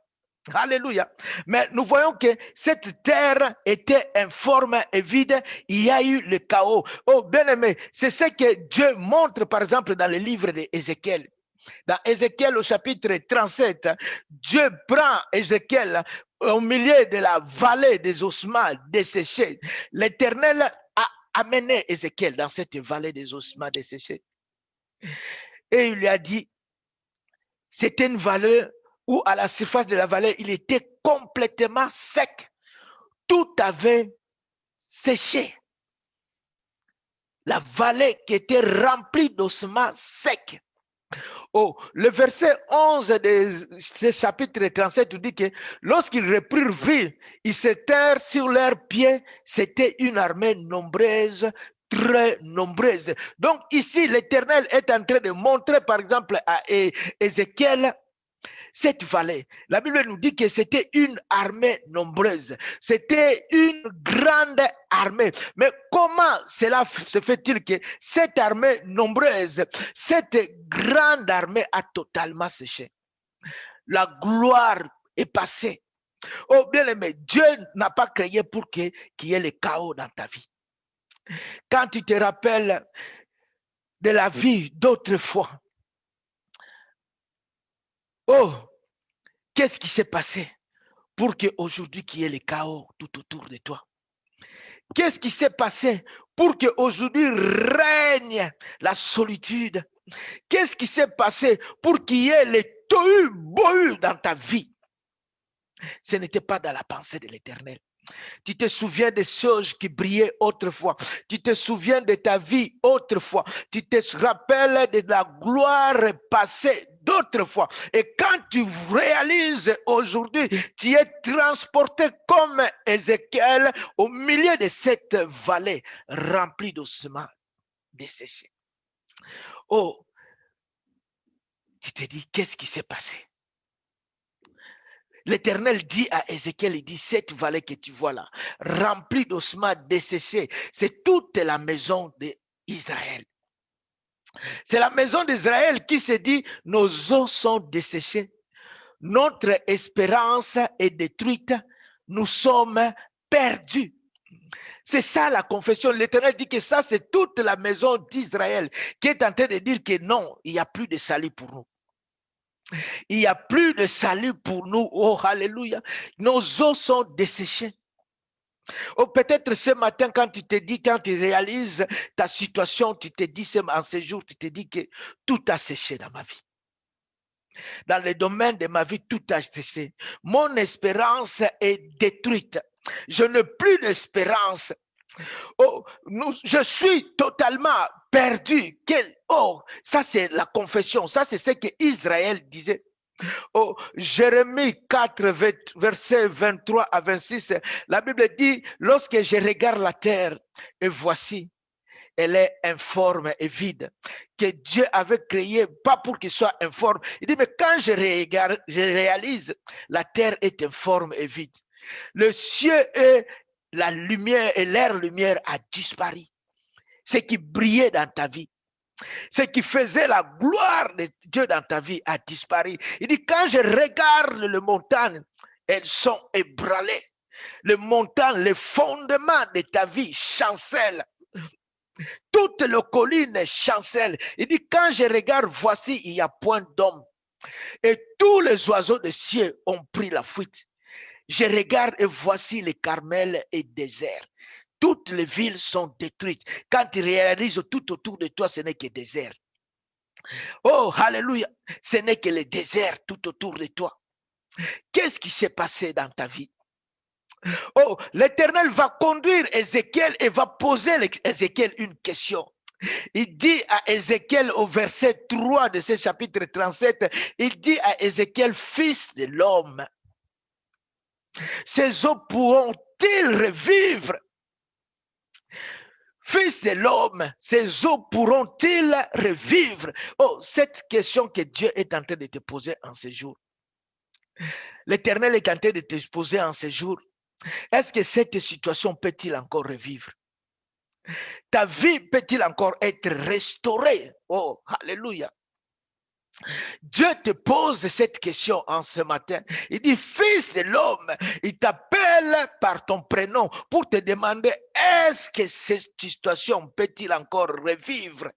Alléluia. Mais nous voyons que cette terre était informe et vide. Il y a eu le chaos. Oh, bien-aimé, c'est ce que Dieu montre, par exemple, dans le livre d'Ézéchiel. Dans Ézéchiel au chapitre 37, Dieu prend Ézéchiel au milieu de la vallée des ossements desséchés. L'Éternel a amené Ézéchiel dans cette vallée des ossements desséchés. Et il lui a dit, c'était une vallée où à la surface de la vallée, il était complètement sec. Tout avait séché. La vallée qui était remplie d'ossements secs. Oh, le verset 11 de ce chapitre 37 nous dit que lorsqu'ils reprirent vie, ils s'étèrent sur leurs pieds. C'était une armée nombreuse, très nombreuse. Donc ici, l'Éternel est en train de montrer, par exemple, à Ézéchiel, cette vallée. La Bible nous dit que c'était une armée nombreuse. C'était une grande armée. Mais comment cela se fait-il que cette armée nombreuse, cette grande armée a totalement séché? La gloire est passée. Oh bien-aimé, Dieu n'a pas créé pour qu'il y ait le chaos dans ta vie. Quand tu te rappelles de la vie d'autrefois, oh, qu'est-ce qui s'est passé pour qu'aujourd'hui qu'il y ait le chaos tout autour de toi? Qu'est-ce qui s'est passé pour qu'aujourd'hui règne la solitude? Qu'est-ce qui s'est passé pour qu'il y ait le tohu-bohu dans ta vie? Ce n'était pas dans la pensée de l'Éternel. Tu te souviens des choses qui brillaient autrefois. Tu te souviens de ta vie autrefois. Tu te rappelles de la gloire passée d'autrefois. Et quand tu réalises aujourd'hui, tu es transporté comme Ézéchiel au milieu de cette vallée remplie d'ossements desséchés. Oh, tu te dis, qu'est-ce qui s'est passé? L'Éternel dit à Ézéchiel, il dit, cette vallée que tu vois là, remplie d'ossements desséchés, c'est toute la maison d'Israël. C'est la maison d'Israël qui se dit, nos os sont desséchés, notre espérance est détruite, nous sommes perdus. C'est ça la confession. L'Éternel dit que ça, c'est toute la maison d'Israël qui est en train de dire que non, il n'y a plus de salut pour nous. Il n'y a plus de salut pour nous. Oh, alléluia. Nos os sont desséchés. Oh, peut-être ce matin, quand tu te dis, quand tu réalises ta situation, tu te dis en ce jour, tu te dis que tout a séché dans ma vie. Dans le domaine de ma vie, tout a séché. Mon espérance est détruite. Je n'ai plus d'espérance. Oh, je suis totalement perdu. Oh, ça c'est la confession. Ça c'est ce que Israël disait. Oh, Jérémie 4, versets 23 à 26, la Bible dit, lorsque je regarde la terre, et voici, elle est informe et vide, que Dieu avait créé, pas pour qu'il soit informe. Il dit, mais quand je regarde, je réalise, la terre est informe et vide. Le ciel et la lumière et l'air lumière a disparu. Ce qui brillait dans ta vie, ce qui faisait la gloire de Dieu dans ta vie a disparu. Il dit, quand je regarde les montagnes, elles sont ébranlées. Les montagnes, les fondements de ta vie chancellent. Toutes les collines chancellent. Il dit, quand je regarde, voici, il n'y a point d'homme. Et tous les oiseaux de ciel ont pris la fuite. Je regarde et voici le Carmel est désert. Toutes les villes sont détruites. Quand tu réalises tout autour de toi, ce n'est que désert. Oh, alléluia. Ce n'est que le désert tout autour de toi. Qu'est-ce qui s'est passé dans ta vie? Oh, l'Éternel va conduire Ézéchiel et va poser à Ézéchiel une question. Il dit à Ézéchiel au verset 3 de ce chapitre 37, il dit à Ézéchiel, fils de l'homme, ces eaux pourront-ils revivre? Fils de l'homme, ces eaux pourront-ils revivre? Oh, cette question que Dieu est en train de te poser en ce jour. L'Éternel est en train de te poser en ce jour. Est-ce que cette situation peut-il encore revivre? Ta vie peut-il encore être restaurée? Oh, alléluia. Dieu te pose cette question en ce matin. Il dit, fils de l'homme, il t'appelle par ton prénom pour te demander, est-ce que cette situation peut-il encore revivre?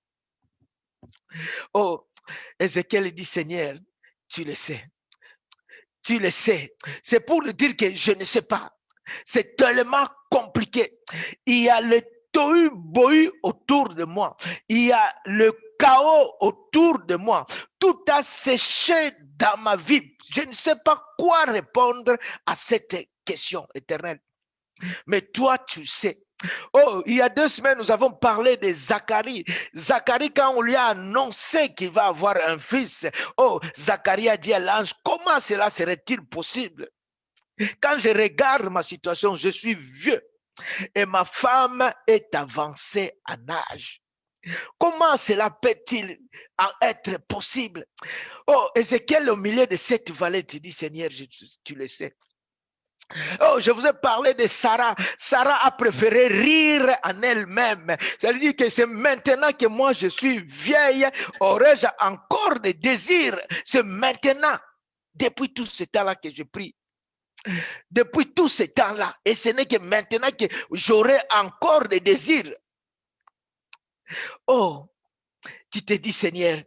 Oh, Ézéchiel dit, Seigneur, tu le sais. Tu le sais. C'est pour le dire que je ne sais pas. C'est tellement compliqué. Il y a le tohu-bohu autour de moi. Il y a le chaos autour de moi. Tout a séché dans ma vie. Je ne sais pas quoi répondre à cette question éternelle. Mais toi, tu sais. Oh, il y a 2 semaines, nous avons parlé de Zacharie. Zacharie, quand on lui a annoncé qu'il va avoir un fils, oh, Zacharie a dit à l'ange, comment cela serait-il possible? Quand je regarde ma situation, je suis vieux et ma femme est avancée en âge. Comment cela peut-il être possible? Oh, Ézéchiel, au milieu de cette vallée, tu dis, Seigneur, tu le sais. Oh, je vous ai parlé de Sarah. Sarah a préféré rire en elle-même. C'est-à-dire que c'est maintenant que moi je suis vieille, aurais-je encore des désirs? C'est maintenant, depuis tout ce temps-là que je prie. Depuis tout ce temps-là. Et ce n'est que maintenant que j'aurai encore des désirs. Oh, tu te dis, Seigneur,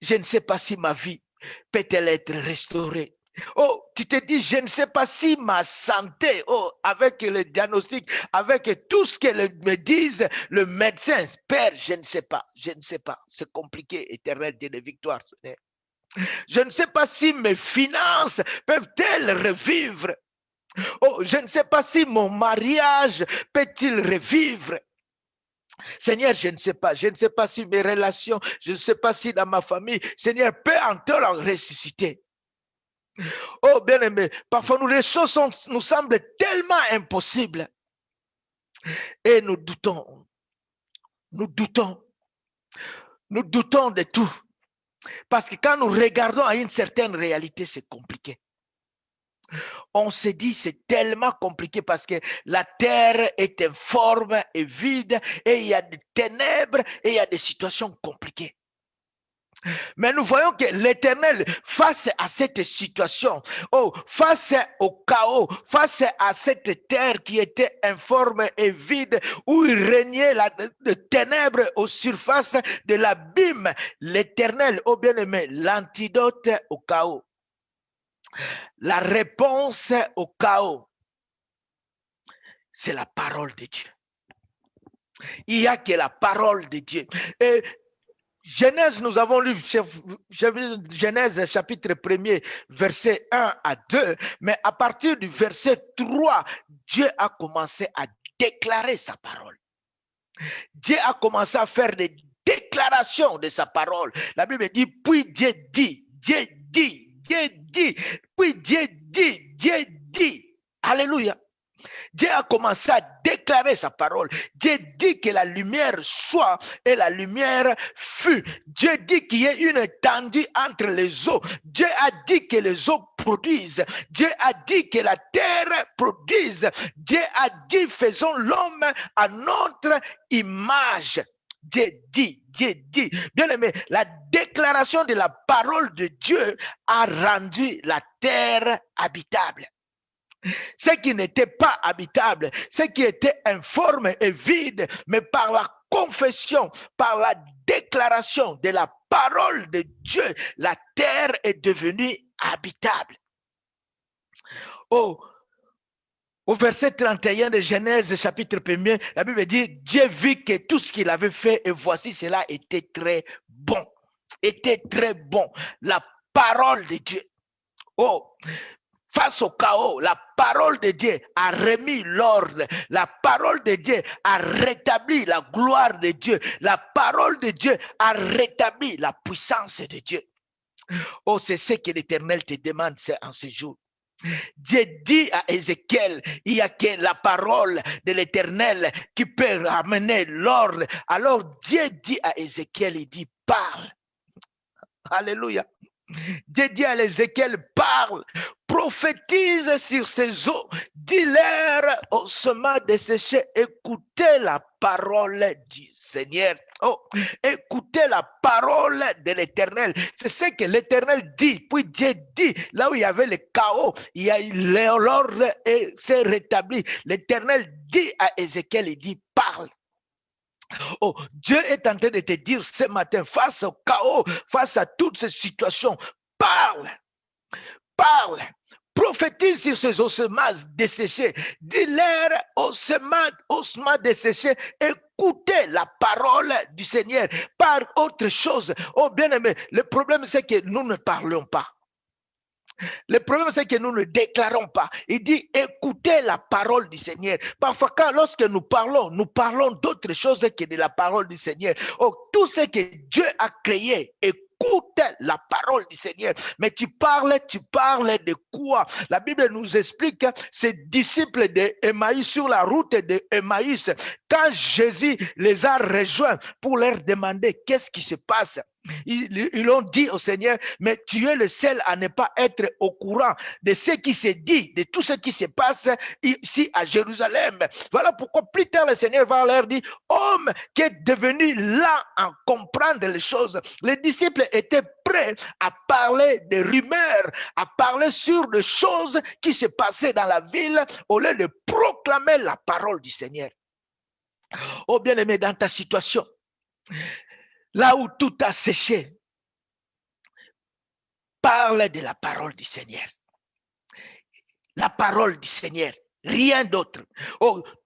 je ne sais pas si ma vie peut-elle être restaurée. Oh, tu te dis, je ne sais pas si ma santé, oh, avec le diagnostic, avec tout ce qu'elles me disent, le médecin, Père, je ne sais pas, c'est compliqué, éternel Dieu de victoire. Je ne sais pas si mes finances peuvent-elles revivre. Oh, je ne sais pas si mon mariage peut-il revivre. Seigneur, je ne sais pas si mes relations, je ne sais pas si dans ma famille, Seigneur, peut encore ressusciter. Oh, bien-aimé, parfois les choses nous semblent tellement impossibles. Et nous doutons de tout. Parce que quand nous regardons à une certaine réalité, c'est compliqué. On se dit c'est tellement compliqué parce que la terre est informe et vide et il y a des ténèbres et il y a des situations compliquées. Mais nous voyons que l'Éternel, face à cette situation, face au chaos, face à cette terre qui était informe et vide, où il régnait de ténèbres aux surfaces de l'abîme, l'Éternel, bien-aimé, l'antidote au chaos, la réponse au chaos, c'est la parole de Dieu. Il n'y a que la parole de Dieu. Et Genèse, nous avons lu Genèse chapitre 1er, verset 1 à 2, mais à partir du verset 3, Dieu a commencé à déclarer sa parole. Dieu a commencé à faire des déclarations de sa parole. La Bible dit, puis Dieu dit, puis Dieu dit. Alléluia. Dieu a commencé à déclarer sa parole. Dieu dit que la lumière soit et la lumière fut. Dieu dit qu'il y ait une étendue entre les eaux. Dieu a dit que les eaux produisent. Dieu a dit que la terre produise. Dieu a dit faisons l'homme à notre image. Dieu dit. Bien aimé, la déclaration de la parole de Dieu a rendu la terre habitable. Ce qui n'était pas habitable, ce qui était informe et vide, mais par la confession, par la déclaration de la parole de Dieu, la terre est devenue habitable. Au verset 31 de Genèse chapitre 1er, la Bible dit, Dieu vit que tout ce qu'il avait fait et voici cela était très bon. Était très bon. La parole de Dieu. Face au chaos, la parole de Dieu a remis l'ordre. La parole de Dieu a rétabli la gloire de Dieu. La parole de Dieu a rétabli la puissance de Dieu. C'est ce que l'Éternel te demande en ce jour. Dieu dit à Ézéchiel, il n'y a que la parole de l'Éternel qui peut ramener l'ordre. Alors Dieu dit à Ézéchiel, il dit, parle. Alléluia. Dieu dit à Ézéchiel, parle, prophétise sur ces eaux, dis-leur au semas desséché, écoutez la parole du Seigneur. Écoutez la parole de l'Éternel. C'est ce que l'Éternel dit. Puis Dieu dit, là où il y avait le chaos, il y a eu l'ordre et s'est rétabli. L'Éternel dit à Ézéchiel, il dit, parle. Dieu est en train de te dire ce matin, face au chaos, face à toutes ces situations, parle, prophétise sur ces ossements desséchés, dis-leur ossements desséchés, écoutez la parole du Seigneur, par autre chose. Bien-aimé, le problème c'est que nous ne parlons pas. Le problème, c'est que nous ne déclarons pas. Il dit, écoutez la parole du Seigneur. Parfois, lorsque nous parlons d'autre chose que de la parole du Seigneur. Tout ce que Dieu a créé, écoute la parole du Seigneur. Mais tu parles de quoi? La Bible nous explique, ces disciples de Emmaüs, sur la route de Emmaüs, quand Jésus les a rejoints pour leur demander qu'est-ce qui se passe. Ils ont dit au Seigneur, mais tu es le seul à ne pas être au courant de ce qui se dit, de tout ce qui se passe ici à Jérusalem. Voilà pourquoi plus tard le Seigneur va leur dire, homme qui est devenu là à comprendre les choses. Les disciples étaient prêts à parler des rumeurs, à parler sur des choses qui se passaient dans la ville au lieu de proclamer la parole du Seigneur. Bien-aimé, dans ta situation, là où tout a séché, parle de la parole du Seigneur. La parole du Seigneur, rien d'autre.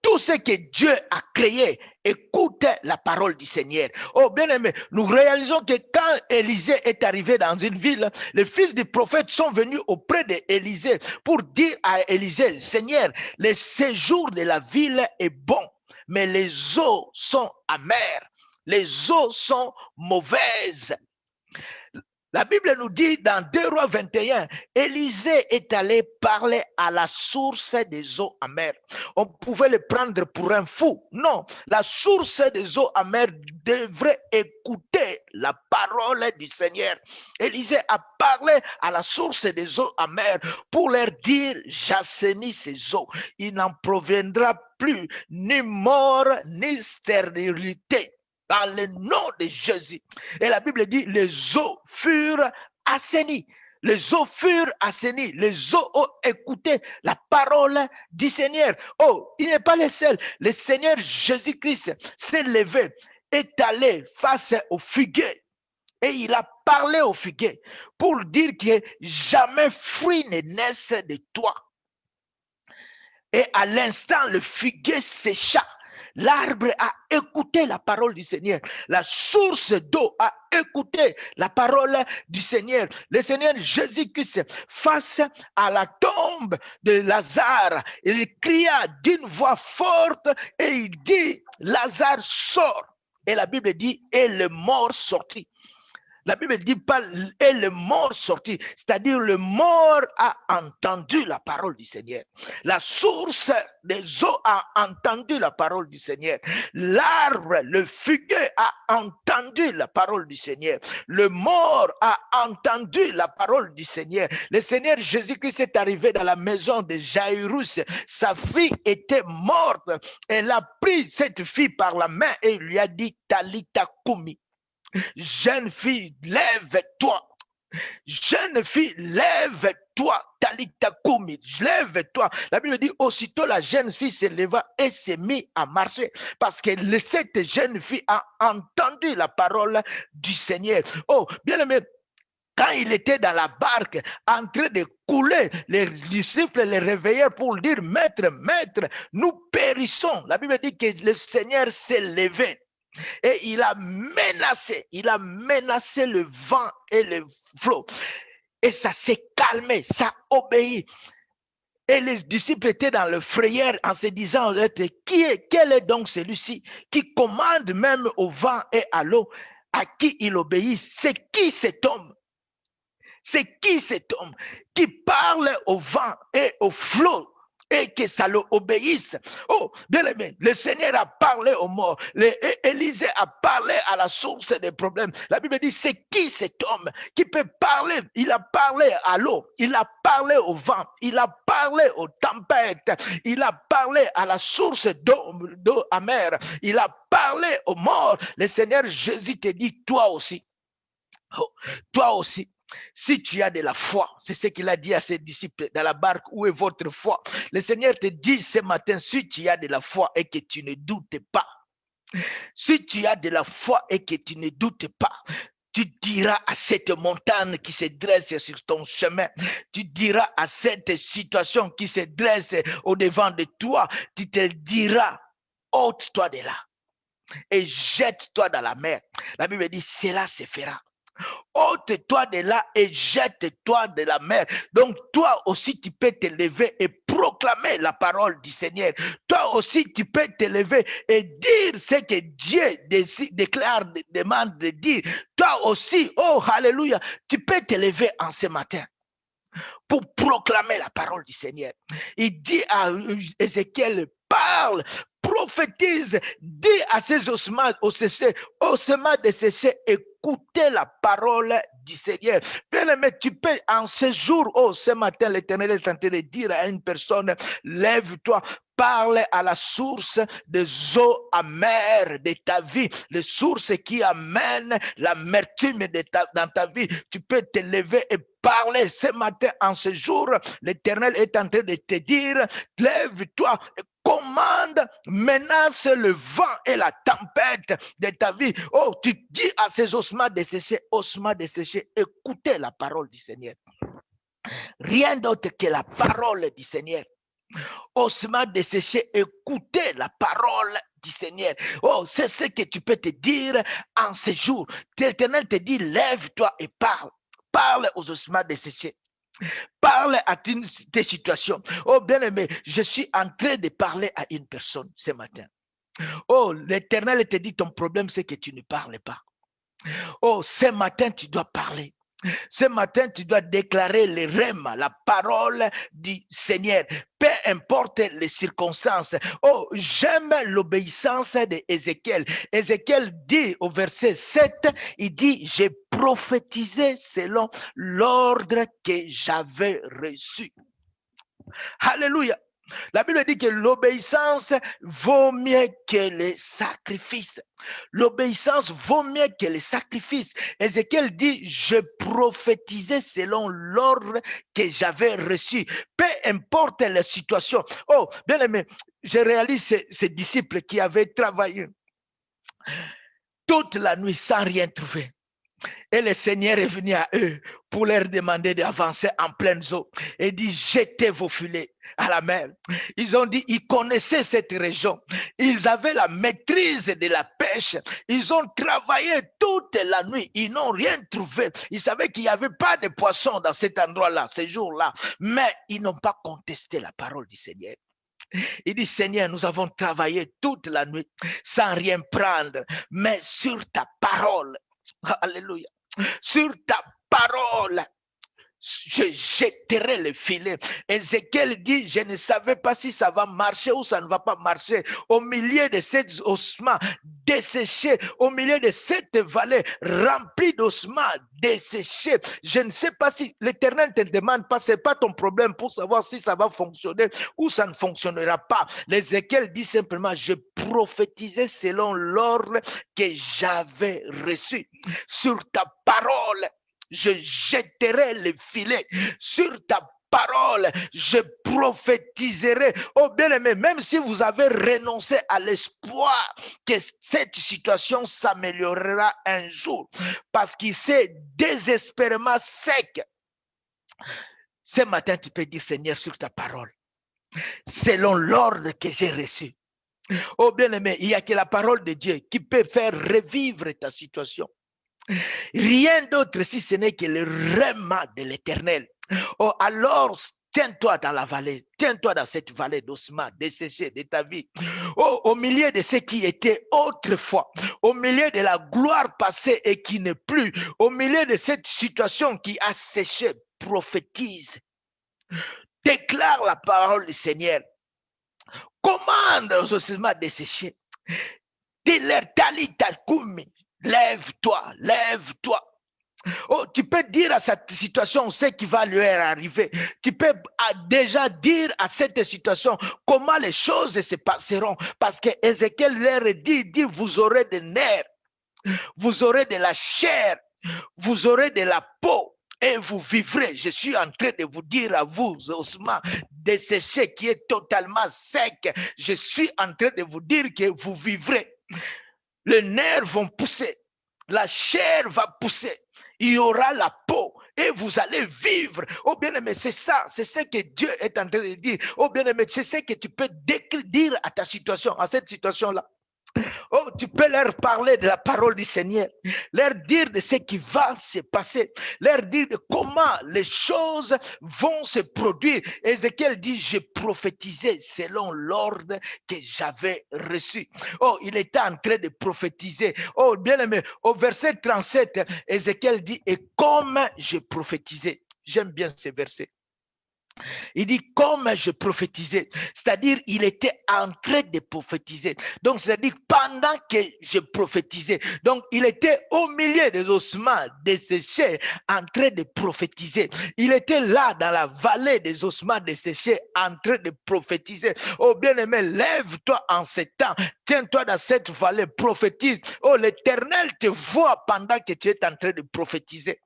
Tout ce que Dieu a créé, écoute la parole du Seigneur. Bien-aimé, nous réalisons que quand Élisée est arrivé dans une ville, les fils du prophète sont venus auprès d'Élisée pour dire à Élisée, Seigneur, le séjour de la ville est bon, mais les eaux sont amères. Les eaux sont mauvaises. La Bible nous dit dans 2 Rois 21, Élisée est allé parler à la source des eaux amères. On pouvait le prendre pour un fou. Non, la source des eaux amères devrait écouter la parole du Seigneur. Élisée a parlé à la source des eaux amères pour leur dire, j'assainis ces eaux. Il n'en proviendra plus ni mort ni stérilité. dans le nom de Jésus. Et la Bible dit, les eaux furent assainies. Les eaux furent assainies. Les eaux ont écouté la parole du Seigneur. Oh, il n'est pas le seul. Le Seigneur Jésus-Christ s'est levé, est allé face au figuier. Et il a parlé au figuier pour dire que jamais fruit ne naisse de toi. Et à l'instant, le figuier sécha. L'arbre a écouté la parole du Seigneur. La source d'eau a écouté la parole du Seigneur. Le Seigneur Jésus-Christ, face à la tombe de Lazare, il cria d'une voix forte et il dit, Lazare sort. Et la Bible dit, et le mort sortit. La Bible ne dit pas et le mort sorti, c'est-à-dire le mort a entendu la parole du Seigneur. La source des eaux a entendu la parole du Seigneur. L'arbre, le figuier a entendu la parole du Seigneur. Le mort a entendu la parole du Seigneur. Le Seigneur Jésus-Christ est arrivé dans la maison de Jairus. Sa fille était morte. Elle a pris cette fille par la main et lui a dit Talita Kumi. Jeune fille, lève-toi. Jeune fille, lève-toi. Talita Kumi, lève-toi. La Bible dit, aussitôt la jeune fille se leva et s'est mise à marcher. Parce que cette jeune fille a entendu la parole du Seigneur. Oh, bien aimé, quand il était dans la barque, en train de couler, les disciples les réveillèrent pour dire, Maître, Maître, nous périssons. La Bible dit que le Seigneur s'est levé. Et il a menacé le vent et le flot. Et ça s'est calmé, ça obéit. Et les disciples étaient dans le frayeur en se disant, quel est donc celui-ci qui commande même au vent et à l'eau, à qui il obéit? C'est qui cet homme? C'est qui cet homme qui parle au vent et au flot? Et que ça le obéisse. Oh, bien aimé, le Seigneur a parlé aux morts. Élisée a parlé à la source des problèmes. La Bible dit, c'est qui cet homme qui peut parler? Il a parlé à l'eau, il a parlé au vent, il a parlé aux tempêtes, il a parlé à la source d'eau amère, il a parlé aux morts. Le Seigneur Jésus te dit, toi aussi. Oh, toi aussi. Si tu as de la foi, c'est ce qu'il a dit à ses disciples dans la barque, où est votre foi? Le Seigneur te dit ce matin, si tu as de la foi et que tu ne doutes pas, si tu as de la foi et que tu ne doutes pas, tu diras à cette montagne qui se dresse sur ton chemin, tu diras à cette situation qui se dresse au-devant de toi, tu te diras, ôte-toi de là et jette-toi dans la mer. La Bible dit, cela se fera. Ôte-toi de là et jette-toi de la mer. Donc toi aussi tu peux te lever et proclamer la parole du Seigneur. Toi aussi tu peux te lever et dire ce que Dieu demande de dire. Toi aussi, oh alléluia, tu peux te lever en ce matin pour proclamer la parole du Seigneur. Il dit à Ézéchiel, parle, prophétise, dis à ces ossements de sécher, écoutez la parole du Seigneur. Bien-aimé, tu peux en ce jour, oh ce matin, l'Éternel est en train de dire à une personne, lève-toi, parle à la source des eaux amères de ta vie, les sources qui amènent l'amertume dans ta vie. Tu peux te lever et parler ce matin, en ce jour. L'Éternel est en train de te dire, lève-toi, commande, menace le vent et la tempête de ta vie. Oh, tu dis à ces ossements desséchés, écoutez la parole du Seigneur. Rien d'autre que la parole du Seigneur. Ossements desséchés, écoutez la parole du Seigneur. Oh, c'est ce que tu peux te dire en ce jour. L'Éternel te dit, lève-toi et parle. Parle aux ossements desséchés. Parle à tes situations. Oh, bien-aimé, je suis en train de parler à une personne ce matin. Oh, l'Éternel te dit, ton problème, c'est que tu ne parles pas. Oh, ce matin, tu dois parler. Ce matin, tu dois déclarer le rhéma, la parole du Seigneur, peu importe les circonstances. Oh, j'aime l'obéissance d'Ézéchiel. Ézéchiel dit au verset 7, il dit, j'ai prophétisé selon l'ordre que j'avais reçu. Alléluia. La Bible dit que l'obéissance vaut mieux que les sacrifices. L'obéissance vaut mieux que les sacrifices. Ézéchiel dit, je prophétisais selon l'ordre que j'avais reçu. Peu importe la situation. Oh, bien aimé, je réalise ces disciples qui avaient travaillé toute la nuit sans rien trouver. Et le Seigneur est venu à eux pour leur demander d'avancer en pleine eau et dit, jetez vos filets à la mer. Ils ont dit, ils connaissaient cette région. Ils avaient la maîtrise de la pêche. Ils ont travaillé toute la nuit. Ils n'ont rien trouvé. Ils savaient qu'il n'y avait pas de poissons dans cet endroit-là, ces jours-là. Mais ils n'ont pas contesté la parole du Seigneur. Il dit, Seigneur, nous avons travaillé toute la nuit sans rien prendre, mais sur ta parole. Alléluia. Sur ta parole, je jetterai le filet. Ézéchiel dit, je ne savais pas si ça va marcher ou ça ne va pas marcher. Au milieu de ces ossements desséchés, au milieu de cette vallée remplie d'ossements desséchés, je ne sais pas si l'Éternel te demande pas, c'est pas ton problème pour savoir si ça va fonctionner ou ça ne fonctionnera pas. Ézéchiel dit simplement, je prophétisais selon l'ordre que j'avais reçu. Sur ta parole, je jetterai le filet. Sur ta parole, je prophétiserai. Oh bien-aimé, même si vous avez renoncé à l'espoir que cette situation s'améliorera un jour, parce qu'il s'est désespérément sec, ce matin tu peux dire, Seigneur, sur ta parole, selon l'ordre que j'ai reçu. Oh bien-aimé, il n'y a que la parole de Dieu qui peut faire revivre ta situation. Rien d'autre si ce n'est que le rema de l'Éternel. Oh, alors, tiens-toi dans la vallée, tiens-toi dans cette vallée d'ossements desséchés de ta vie. Oh, au milieu de ce qui était autrefois, au milieu de la gloire passée et qui n'est plus, au milieu de cette situation qui a séché, prophétise. Déclare la parole du Seigneur. Commande aux ossements desséchés. Dis-leur, Talita Kumi. Lève-toi, lève-toi. Oh, tu peux dire à cette situation ce qui va lui arriver. Tu peux déjà dire à cette situation comment les choses se passeront. Parce que Ézéchiel leur dit, vous aurez des nerfs, vous aurez de la chair, vous aurez de la peau et vous vivrez. Je suis en train de vous dire à vous, ossements desséchés qui est totalement sec, je suis en train de vous dire que vous vivrez. Les nerfs vont pousser, la chair va pousser, il y aura la peau et vous allez vivre. Oh bien-aimé, c'est ça, c'est ce que Dieu est en train de dire. Oh bien-aimé, c'est ce que tu peux dire à ta situation, à cette situation-là. Oh, tu peux leur parler de la parole du Seigneur, leur dire de ce qui va se passer, leur dire de comment les choses vont se produire. Ézéchiel dit, j'ai prophétisé selon l'ordre que j'avais reçu. Oh, il était en train de prophétiser. Oh, bien aimé, au verset 37, Ézéchiel dit, et comme j'ai prophétisé. J'aime bien ce verset. Il dit, comme je prophétisais, c'est-à-dire il était en train de prophétiser. Donc, c'est-à-dire pendant que je prophétisais. Donc, il était au milieu des ossements desséchés en train de prophétiser. Il était là dans la vallée des ossements desséchés en train de prophétiser. Oh, bien-aimé, lève-toi en ce temps. Tiens-toi dans cette vallée, prophétise. Oh, l'Éternel te voit pendant que tu es en train de prophétiser.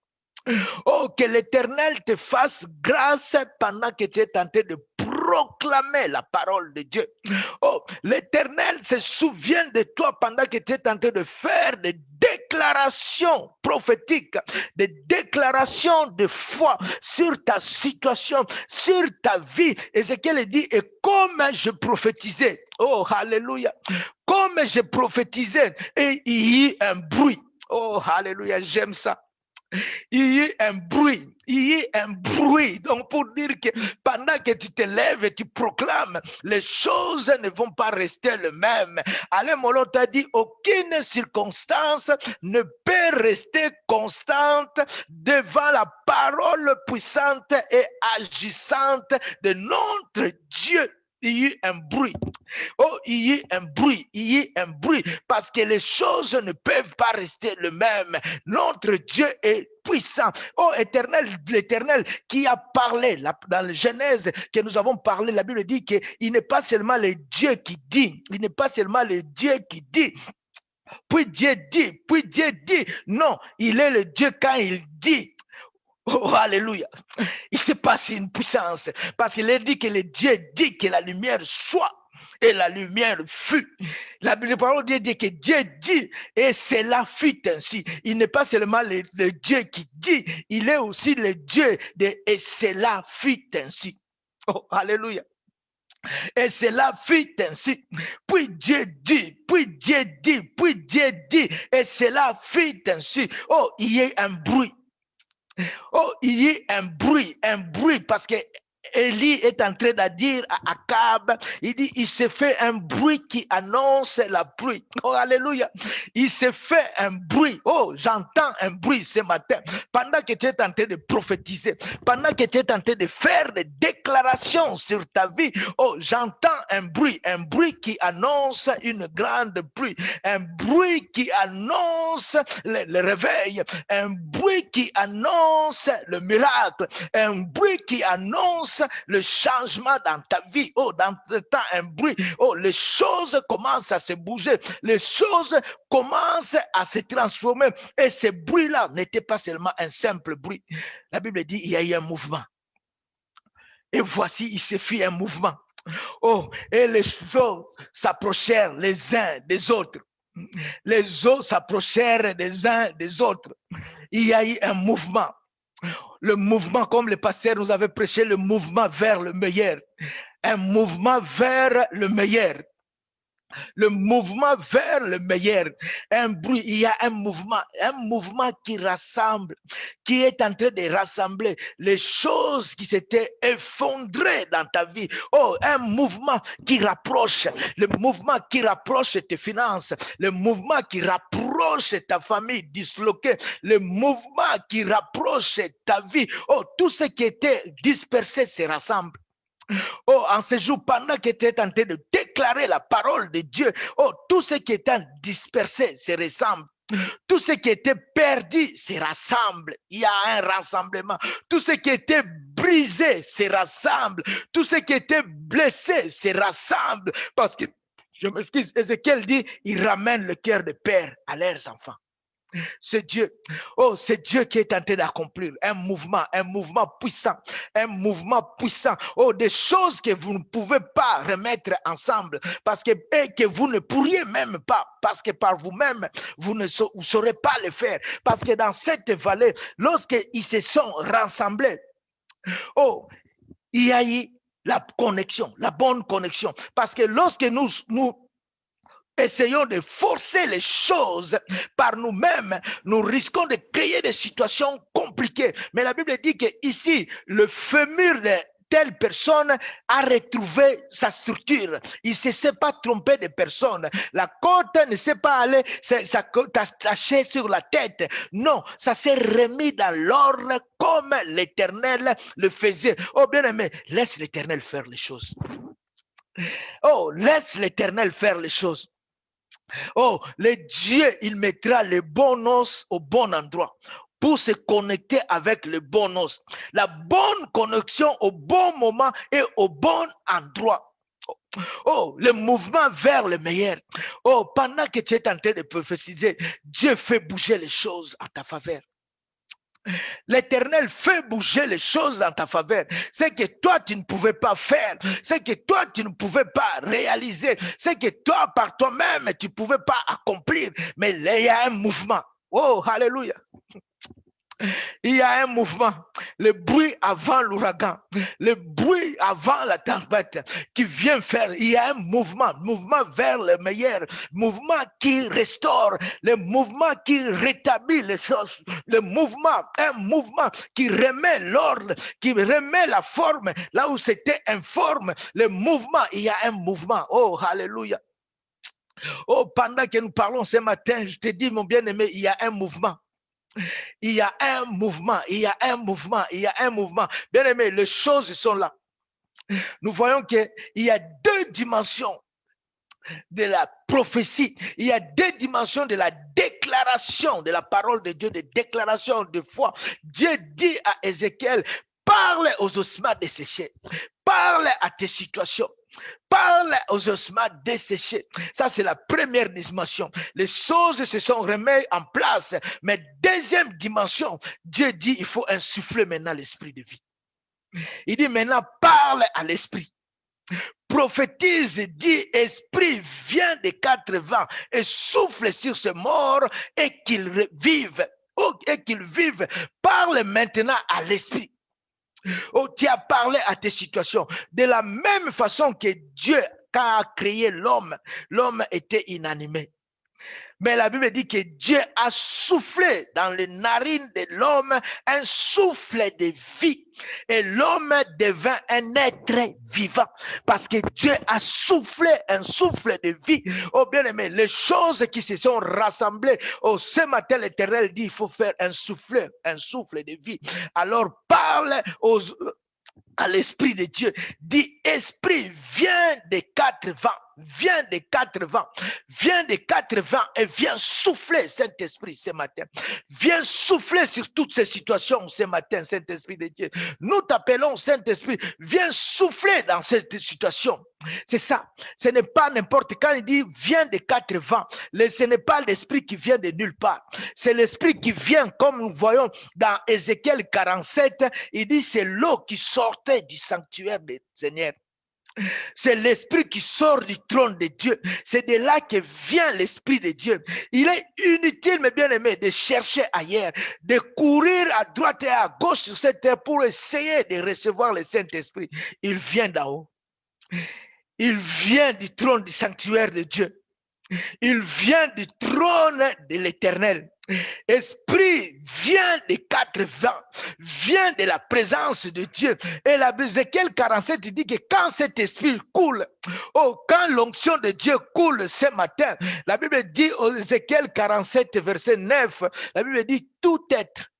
Oh, que l'Éternel te fasse grâce pendant que tu es en train de proclamer la parole de Dieu. Oh, l'Éternel se souvient de toi pendant que tu es en train de faire des déclarations prophétiques, des déclarations de foi sur ta situation, sur ta vie. Ézéchiel dit, et comme je prophétisais, oh, alléluia, comme je prophétisais, et il y eut un bruit. Oh, alléluia, j'aime ça. Il y a un bruit, il y a un bruit. Donc pour dire que pendant que tu te lèves et tu proclames, les choses ne vont pas rester les mêmes. Alain Molo t'a dit, aucune circonstance ne peut rester constante devant la parole puissante et agissante de notre Dieu. Il y a eu un bruit. Oh, il y a un bruit, il y a un bruit, parce que les choses ne peuvent pas rester le même. Notre Dieu est puissant. Oh, éternel, l'Éternel qui a parlé, dans la Genèse que nous avons parlé, la Bible dit qu'il n'est pas seulement le Dieu qui dit, il n'est pas seulement le Dieu qui dit, puis Dieu dit, non, il est le Dieu quand il dit. Oh, alléluia. Il se passe une puissance, parce qu'il a dit que le Dieu dit que la lumière soit. Et la lumière fut. La parole de Dieu dit que Dieu dit, et cela fut ainsi. Il n'est pas seulement le Dieu qui dit, il est aussi le Dieu de et cela fut ainsi. Oh, alléluia. Et cela fut ainsi. Puis Dieu dit, et cela fut ainsi. Oh, il y a un bruit. Oh, il y a un bruit, parce que Élie est en train de dire à Akab, il dit, il se fait un bruit qui annonce la pluie. Oh, alléluia. Il se fait un bruit. Oh, j'entends un bruit ce matin. Pendant que tu es en train de prophétiser, pendant que tu es en train de faire des déclarations sur ta vie, oh, j'entends un bruit qui annonce une grande pluie, un bruit qui annonce le réveil, un bruit qui annonce le miracle, un bruit qui annonce le changement dans ta vie. Oh, dans ce temps, un bruit. Oh, les choses commencent à se bouger. Les choses commencent à se transformer. Et ce bruit-là n'était pas seulement un simple bruit. La Bible dit, il y a eu un mouvement. Et voici, il se fit un mouvement. Oh, et les choses s'approchèrent les uns des autres. Les eaux s'approchèrent des uns des autres. Il y a eu un mouvement. Le mouvement, comme le pasteur nous avait prêché, le mouvement vers le meilleur. Un mouvement vers le meilleur. Le mouvement vers le meilleur. Un bruit, il y a un mouvement qui rassemble, qui est en train de rassembler les choses qui s'étaient effondrées dans ta vie. Oh, un mouvement qui rapproche, le mouvement qui rapproche tes finances, le mouvement qui rapproche ta famille disloquée, le mouvement qui rapproche ta vie. Oh, tout ce qui était dispersé se rassemble. Oh, en ce jour, pendant que tu es en train de déclarer la parole de Dieu, oh, tout ce qui était dispersé se ressemble. Tout ce qui était perdu se rassemble. Il y a un rassemblement. Tout ce qui était brisé se rassemble. Tout ce qui était blessé se rassemble. Parce que, je m'excuse, Ézéchiel dit, il ramène le cœur des pères à leurs enfants. C'est Dieu. Oh, c'est Dieu qui est en train d'accomplir un mouvement puissant, Oh, des choses que vous ne pouvez pas remettre ensemble parce que, et que vous ne pourriez même pas, parce que par vous-même, vous ne saurez pas le faire. Parce que dans cette vallée, lorsqu'ils se sont rassemblés, oh, il y a eu la connexion, la bonne connexion. Parce que lorsque nous essayons de forcer les choses par nous-mêmes, nous risquons de créer des situations compliquées. Mais la Bible dit qu'ici, le fémur de telle personne a retrouvé sa structure. Il ne s'est pas trompé de personne. La côte ne s'est pas allée s'attacher sur la tête. Non, ça s'est remis dans l'ordre comme l'Éternel le faisait. Oh bien-aimé, laisse l'Éternel faire les choses. Oh, laisse l'Éternel faire les choses. Oh, le Dieu, il mettra les bons os au bon endroit pour se connecter avec le bon os. La bonne connexion au bon moment et au bon endroit. Oh, le mouvement vers le meilleur. Oh, pendant que tu es en train de prophétiser, Dieu fait bouger les choses à ta faveur. L'Éternel fait bouger les choses dans ta faveur. C'est que toi, tu ne pouvais pas faire. C'est que toi, tu ne pouvais pas réaliser. C'est que toi, par toi-même, tu ne pouvais pas accomplir. Mais il y a un mouvement. Oh, alléluia. Il y a un mouvement, le bruit avant l'ouragan, le bruit avant la tempête qui vient faire, il y a un mouvement vers le meilleur, mouvement qui restaure, le mouvement qui rétablit les choses, un mouvement qui remet l'ordre, qui remet la forme là où c'était informe, le mouvement, il y a un mouvement, oh alléluia. Oh, pendant que nous parlons ce matin, je te dis mon bien-aimé, il y a un mouvement. Il y a un mouvement. Bien aimé, les choses sont là. Nous voyons qu'il y a deux dimensions de la prophétie. Il y a 2 dimensions de la déclaration de la parole de Dieu, de déclaration de foi. Dieu dit à Ézéchiel, parle aux ossements desséchés, parle à tes situations. Parle aux ossements desséchés. Ça, c'est la première dimension. Les choses se sont remises en place. Mais deuxième dimension, Dieu dit, il faut insuffler maintenant l'esprit de vie. Il dit maintenant, parle à l'esprit. Prophétise, dit, esprit, viens des 4 vents et souffle sur ce mort et qu'il vive. Et qu'il vive. Parle maintenant à l'esprit. Oh, tu as parlé à tes situations. De la même façon que Dieu, quand a créé l'homme, l'homme était inanimé. Mais la Bible dit que Dieu a soufflé dans les narines de l'homme un souffle de vie. Et l'homme devint un être vivant. Parce que Dieu a soufflé un souffle de vie. Oh bien aimé, les choses qui se sont rassemblées. Oh, ce matin, l'Éternel dit, il faut faire un souffle de vie. Alors parle à l'Esprit de Dieu. Dit, Esprit, viens des 4 vents. Viens des 4 vents, viens des 4 vents et viens souffler, Saint-Esprit, ce matin. Viens souffler sur toutes ces situations ce matin, Saint-Esprit de Dieu. Nous t'appelons, Saint-Esprit, viens souffler dans cette situation. C'est ça. Ce n'est pas n'importe quand il dit viens des 4 vents. Ce n'est pas l'esprit qui vient de nulle part. C'est l'esprit qui vient, comme nous voyons dans Ézéchiel 47, il dit c'est l'eau qui sortait du sanctuaire du Seigneur. C'est l'esprit qui sort du trône de Dieu. C'est de là que vient l'esprit de Dieu. Il est inutile, mes bien-aimés, de chercher ailleurs, de courir à droite et à gauche sur cette terre pour essayer de recevoir le Saint-Esprit. Il vient d'en haut. Il vient du trône du sanctuaire de Dieu. Il vient du trône de l'Éternel. Esprit vient des 4 vents, vient de la présence de Dieu. Et la Ézéchiel 47 dit que quand cet esprit coule, quand l'onction de Dieu coule ce matin, la Bible dit au Ézéchiel 47 verset 9, la Bible dit tout être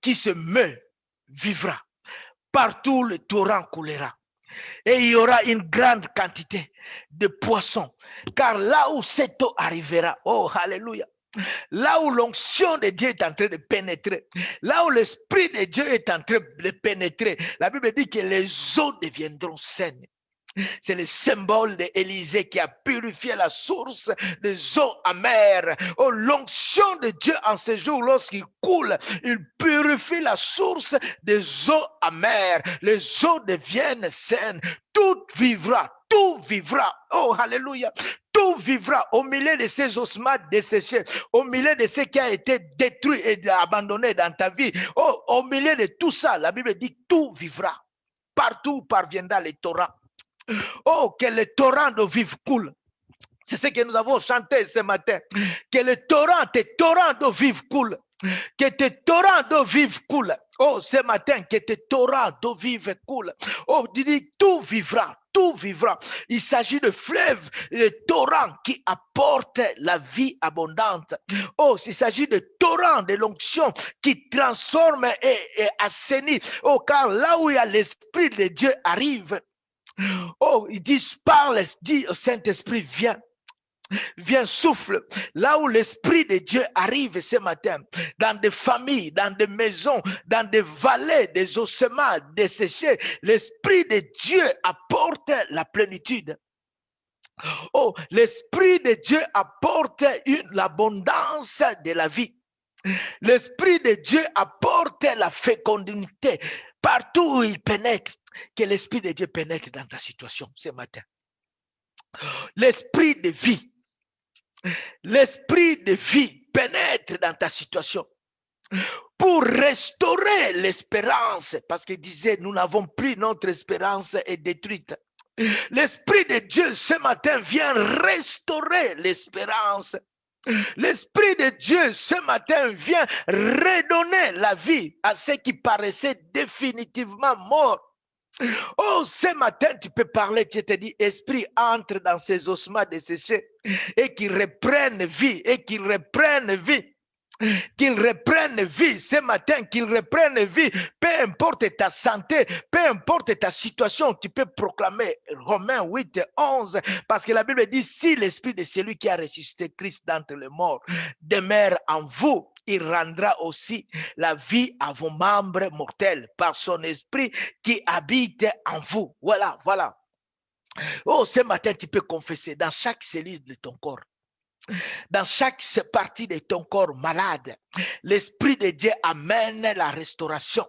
qui se meut vivra, partout le torrent coulera. Et il y aura une grande quantité de poissons. Car là où cette eau arrivera, oh, alléluia, là où l'onction de Dieu est en train de pénétrer, là où l'esprit de Dieu est en train de pénétrer, la Bible dit que les eaux deviendront saines. C'est le symbole d'Élisée qui a purifié la source des eaux amères. Oh, l'onction de Dieu en ce jour, lorsqu'il coule, il purifie la source des eaux amères. Les eaux deviennent saines. Tout vivra. Tout vivra. Oh, alléluia. Tout vivra au milieu de ces ossements desséchés, au milieu de ce qui a été détruit et abandonné dans ta vie. Oh, au milieu de tout ça, la Bible dit tout vivra. Partout parviendra les torrents. Oh, que le torrent d'eau vive coule. C'est ce que nous avons chanté ce matin. Que le torrent, tes torrents d'eau vive coule. Que tes torrents d'eau vive coule. Oh, ce matin, que tes torrents d'eau vive coule. Oh, tu dis, tout vivra. Tout vivra. Il s'agit de fleuves, de torrents qui apportent la vie abondante. Oh, il s'agit de torrents, de l'onction qui transforme et assainit. Oh, car là où il y a l'Esprit de Dieu arrive, oh, ils disent, parle, dit au Saint-Esprit, viens. Viens, souffle. Là où l'Esprit de Dieu arrive ce matin, dans des familles, dans des maisons, dans des vallées, des ossements desséchés, l'Esprit de Dieu apporte la plénitude. Oh, l'Esprit de Dieu apporte l'abondance de la vie. L'Esprit de Dieu apporte la fécondité. Partout où il pénètre, que l'Esprit de Dieu pénètre dans ta situation ce matin. L'Esprit de vie. L'Esprit de vie pénètre dans ta situation pour restaurer l'espérance, parce qu'il disait, nous n'avons plus, notre espérance est détruite. L'Esprit de Dieu ce matin vient restaurer l'espérance. L'Esprit de Dieu ce matin vient redonner la vie à ceux qui paraissaient définitivement morts. Oh, ce matin, tu peux parler, tu te dis, Esprit, entre dans ces ossements desséchés et qu'ils reprennent vie, Qu'il reprenne vie ce matin, qu'il reprenne vie, peu importe ta santé, peu importe ta situation, tu peux proclamer Romains 8, 11, parce que la Bible dit, si l'esprit de celui qui a ressuscité Christ d'entre les morts demeure en vous, il rendra aussi la vie à vos membres mortels par son esprit qui habite en vous. Voilà, voilà. Oh, ce matin, tu peux confesser dans chaque cellule de ton corps. Dans chaque partie de ton corps malade, l'Esprit de Dieu amène la restauration.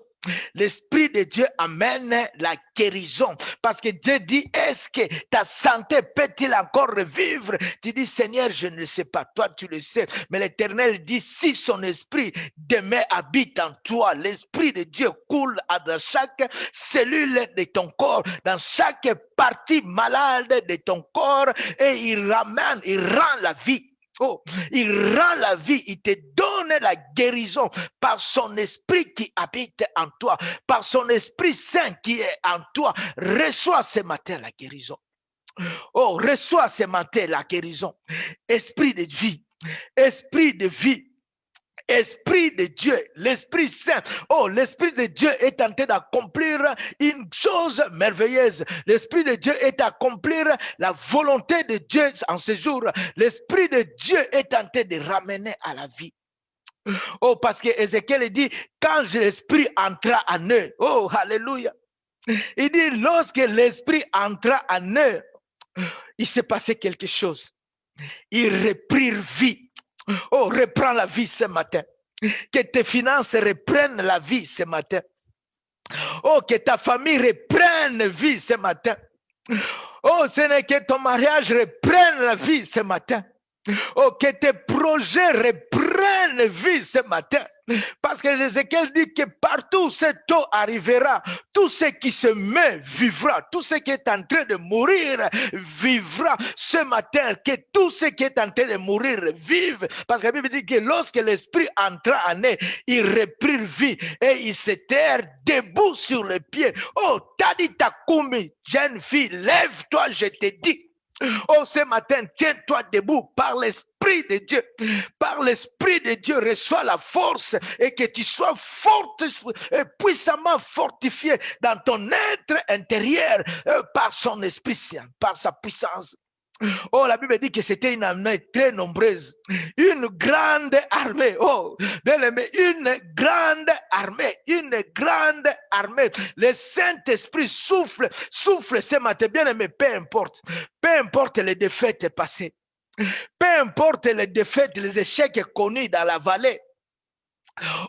L'Esprit de Dieu amène la guérison. Parce que Dieu dit, est-ce que ta santé peut-il encore revivre? Tu dis, Seigneur, je ne le sais pas. Toi, tu le sais. Mais l'Éternel dit, si son Esprit demeure habite en toi, l'Esprit de Dieu coule dans chaque cellule de ton corps, dans chaque partie malade de ton corps, et il ramène, il rend la vie. Oh, il rend la vie, il te donne la guérison par son esprit qui habite en toi, par son Esprit Saint qui est en toi. Reçois ce matin la guérison. Oh, reçois ce matin la guérison. Esprit de vie, esprit de vie. Esprit de Dieu, l'Esprit Saint. Oh, l'Esprit de Dieu est en train d'accomplir une chose merveilleuse. L'Esprit de Dieu est à accomplir la volonté de Dieu en ce jour. L'Esprit de Dieu est en train de ramener à la vie. Oh, parce que Ézéchiel dit, quand l'Esprit entra en eux, oh, alléluia. Il dit, lorsque l'Esprit entra en eux, il s'est passé quelque chose. Ils reprirent vie. Oh, reprends la vie ce matin. Que tes finances reprennent la vie ce matin. Oh, que ta famille reprenne vie ce matin. Oh, ce n'est que ton mariage reprenne la vie ce matin. Oh, que tes projets reprennent vie ce matin. Parce que Ézéchiel dit que partout où cette eau arrivera, tout ce qui se met vivra, tout ce qui est en train de mourir vivra ce matin, que tout ce qui est en train de mourir vive. Parce que la Bible dit que lorsque l'Esprit entra en eux, il reprit vie et il s'étaient debout sur les pieds. Oh, Tadi Takumi, jeune fille, lève-toi, je te dis. Oh, ce matin, tiens-toi debout par l'Esprit de Dieu. Par l'Esprit de Dieu, reçois la force et que tu sois forte et puissamment fortifié dans ton être intérieur par son Esprit Saint, par sa puissance. Oh, la Bible dit que c'était une armée très nombreuse, une grande armée. Oh, bien aimé, une grande armée, une grande armée. Le Saint-Esprit souffle ce matin, bien aimé, peu importe les défaites passées, peu importe les défaites, les échecs connus dans la vallée.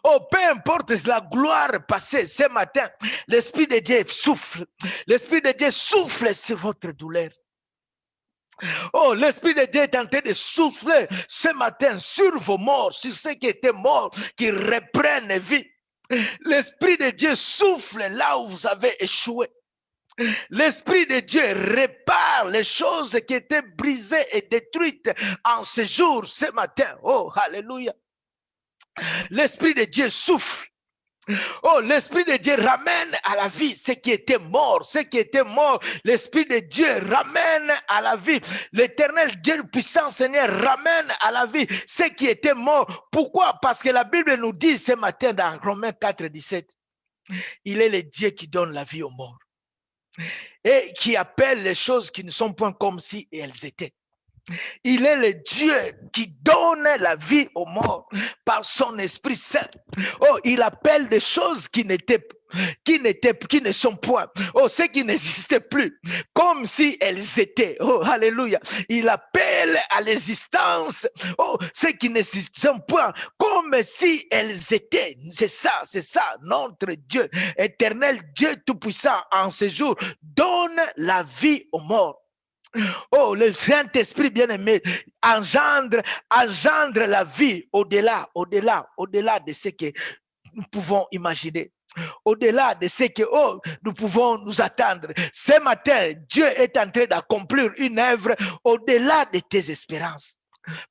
Oh, peu importe la gloire passée ce matin, l'Esprit de Dieu souffle. L'Esprit de Dieu souffle sur votre douleur. Oh, l'Esprit de Dieu est en train de souffler ce matin sur vos morts, sur ceux qui étaient morts, qui reprennent vie. L'Esprit de Dieu souffle là où vous avez échoué. L'Esprit de Dieu répare les choses qui étaient brisées et détruites en ce jour, ce matin. Oh, alléluia. L'Esprit de Dieu souffle. Oh, l'Esprit de Dieu ramène à la vie ce qui était mort, l'Esprit de Dieu ramène à la vie. L'Éternel Dieu puissant Seigneur ramène à la vie ce qui était mort. Pourquoi? Parce que la Bible nous dit ce matin dans Romains 4, 17, il est le Dieu qui donne la vie aux morts et qui appelle les choses qui ne sont point comme si elles étaient. Il est le Dieu qui donne la vie aux morts par son Esprit Saint. Oh, il appelle des choses qui ne sont point. Oh, ce qui n'existait plus, comme si elles étaient. Oh, alléluia. Il appelle à l'existence, oh, ce qui n'existent point, comme si elles étaient. C'est ça, notre Dieu, éternel Dieu tout-puissant, en ce jour, donne la vie aux morts. Oh, le Saint-Esprit bien-aimé engendre la vie au-delà de ce que nous pouvons imaginer, au-delà de ce que nous pouvons nous attendre. Ce matin, Dieu est en train d'accomplir une œuvre au-delà de tes espérances,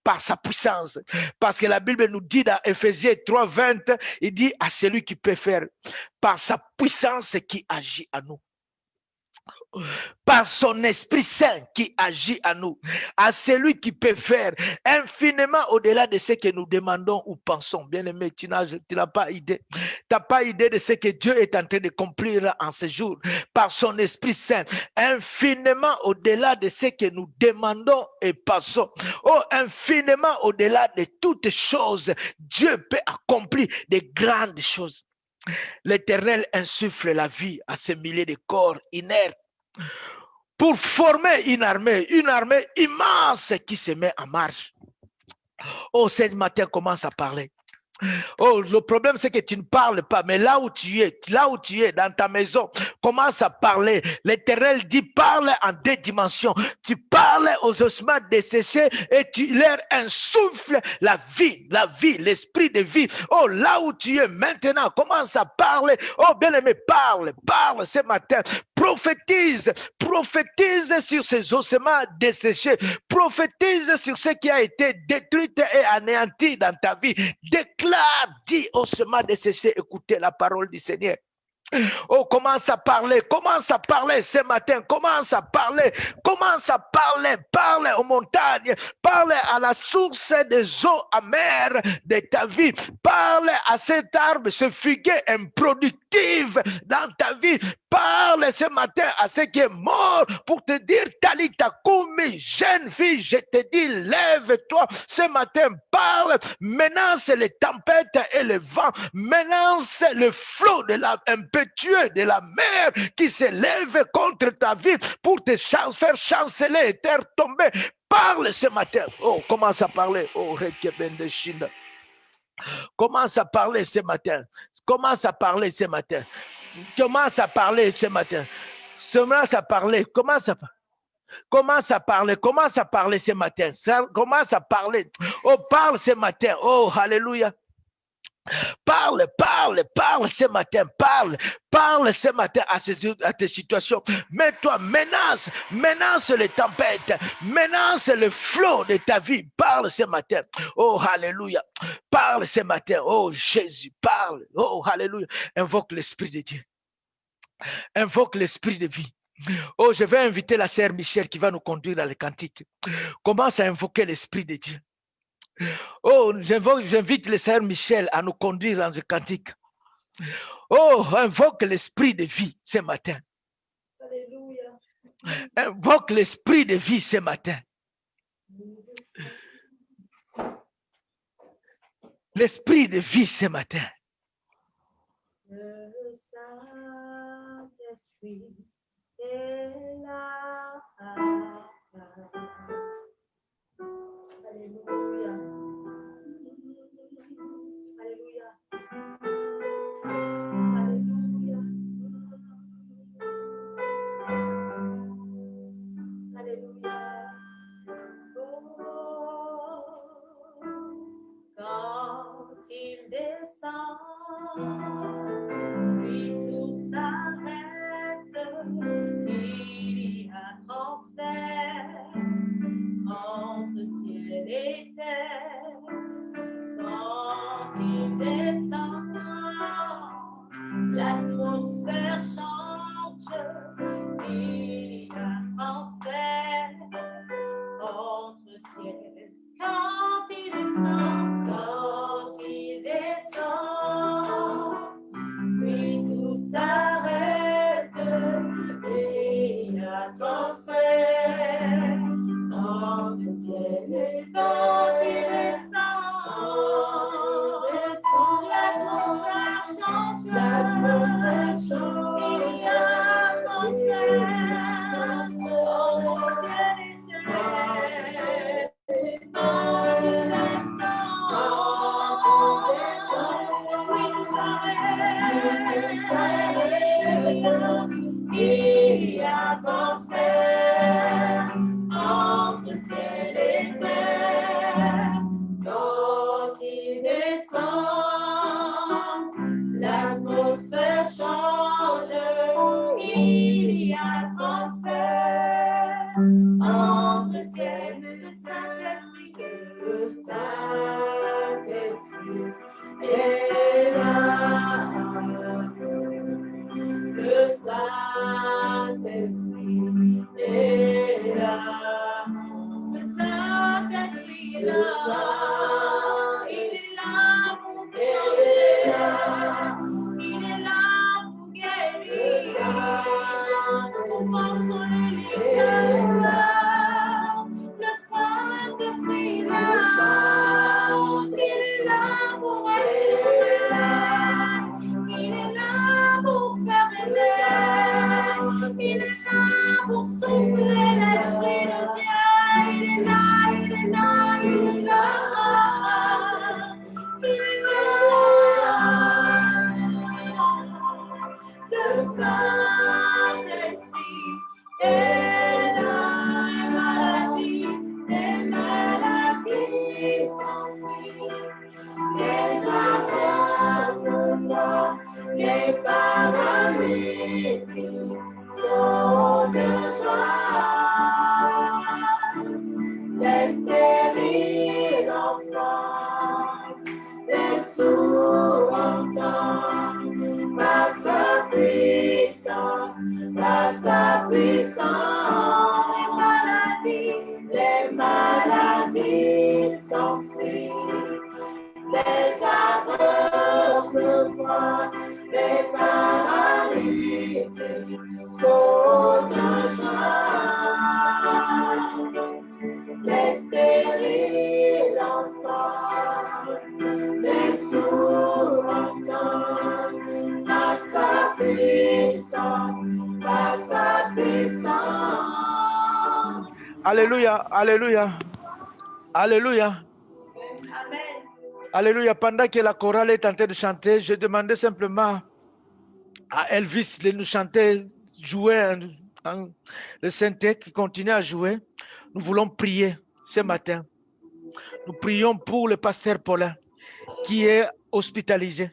par sa puissance. Parce que la Bible nous dit dans Éphésiens 3, 20, il dit à celui qui peut faire par sa puissance qui agit à nous. par son Esprit Saint qui agit à nous, à celui qui peut faire infiniment au-delà de ce que nous demandons ou pensons. Bien-aimé, tu n'as pas idée. Tu n'as pas idée de ce que Dieu est en train d'accomplir en ce jour, par son Esprit Saint, infiniment au-delà de ce que nous demandons et pensons. Oh, infiniment au-delà de toutes choses, Dieu peut accomplir de grandes choses. L'Éternel insuffle la vie à ces milliers de corps inertes pour former une armée immense qui se met en marche. Oh, ce matin, commence à parler. Oh, le problème, c'est que tu ne parles pas, mais là où tu es, dans ta maison, commence à parler. L'Éternel dit, parle en 2 dimensions. Tu parles aux ossements desséchés et tu leur insuffles la vie, l'esprit de vie. Oh, là où tu es maintenant, commence à parler. Oh, bien-aimé, parle ce matin. Prophétise sur ces ossements desséchés. Prophétise sur ce qui a été détruit et anéanti dans ta vie. Déclare, dis ossements desséchés, écoutez la parole du Seigneur. Oh, commence à parler ce matin, commence à parler, parle aux montagnes, parle à la source des eaux amères de ta vie, parle à cet arbre, ce figuier improductif dans ta vie, parle ce matin à ce qui est mort pour te dire, Talita Koumi, jeune fille, je te dis, lève-toi ce matin, parle, menace les tempêtes et le vent, menace le flot de la impétueux de la mer qui s'élève contre ta vie pour te faire chanceler et te tomber. Parle ce matin. Oh, commence à parler. Oh, Rekebendeshinda. Commence à parler ce matin. Commence à parler ce matin. Commence à parler ce matin. Commence à parler. Commence à parler ce matin. Commence à parler. Oh, parle ce matin. Oh, alléluia. Parle ce matin, parle ce matin à tes situations. Mets-toi, menace les tempêtes, menace le flot de ta vie. Parle ce matin. Oh, alléluia. Parle ce matin. Oh, Jésus, parle. Oh, alléluia. Invoque l'Esprit de Dieu. Invoque l'Esprit de vie. Oh, je vais inviter la sœur Michel qui va nous conduire dans les cantiques. Commence à invoquer l'Esprit de Dieu. Oh, j'invite le Seigneur Michel à nous conduire dans ce cantique. Oh, invoque l'esprit de vie ce matin. Alléluia. Invoque l'esprit de vie ce matin. L'esprit de vie ce matin. Le Saint-Esprit est là. Alléluia. Alléluia. Alléluia. Alléluia. Oh, quand il descend, puis tout s'arrête, il y a transfert entre ciel et terre. Quand il descend, l'atmosphère change, il y a transfert entre ciel. Quand il descend, les paralytiques sont de joie, les stériles enfants, les sourds entendent, par sa puissance, les maladies s'enfuient, les aveugles voient, les paralytiques sautent de joie, les stériles enfants, les sourds entendent, par sa puissance, par sa puissance. Alléluia, alléluia, alléluia. Amen. Alléluia. Pendant que la chorale est en train de chanter, je demandais simplement à Elvis de nous chanter, jouer le synthé qui continue à jouer. Nous voulons prier ce matin. Nous prions pour le pasteur Paulin qui est hospitalisé.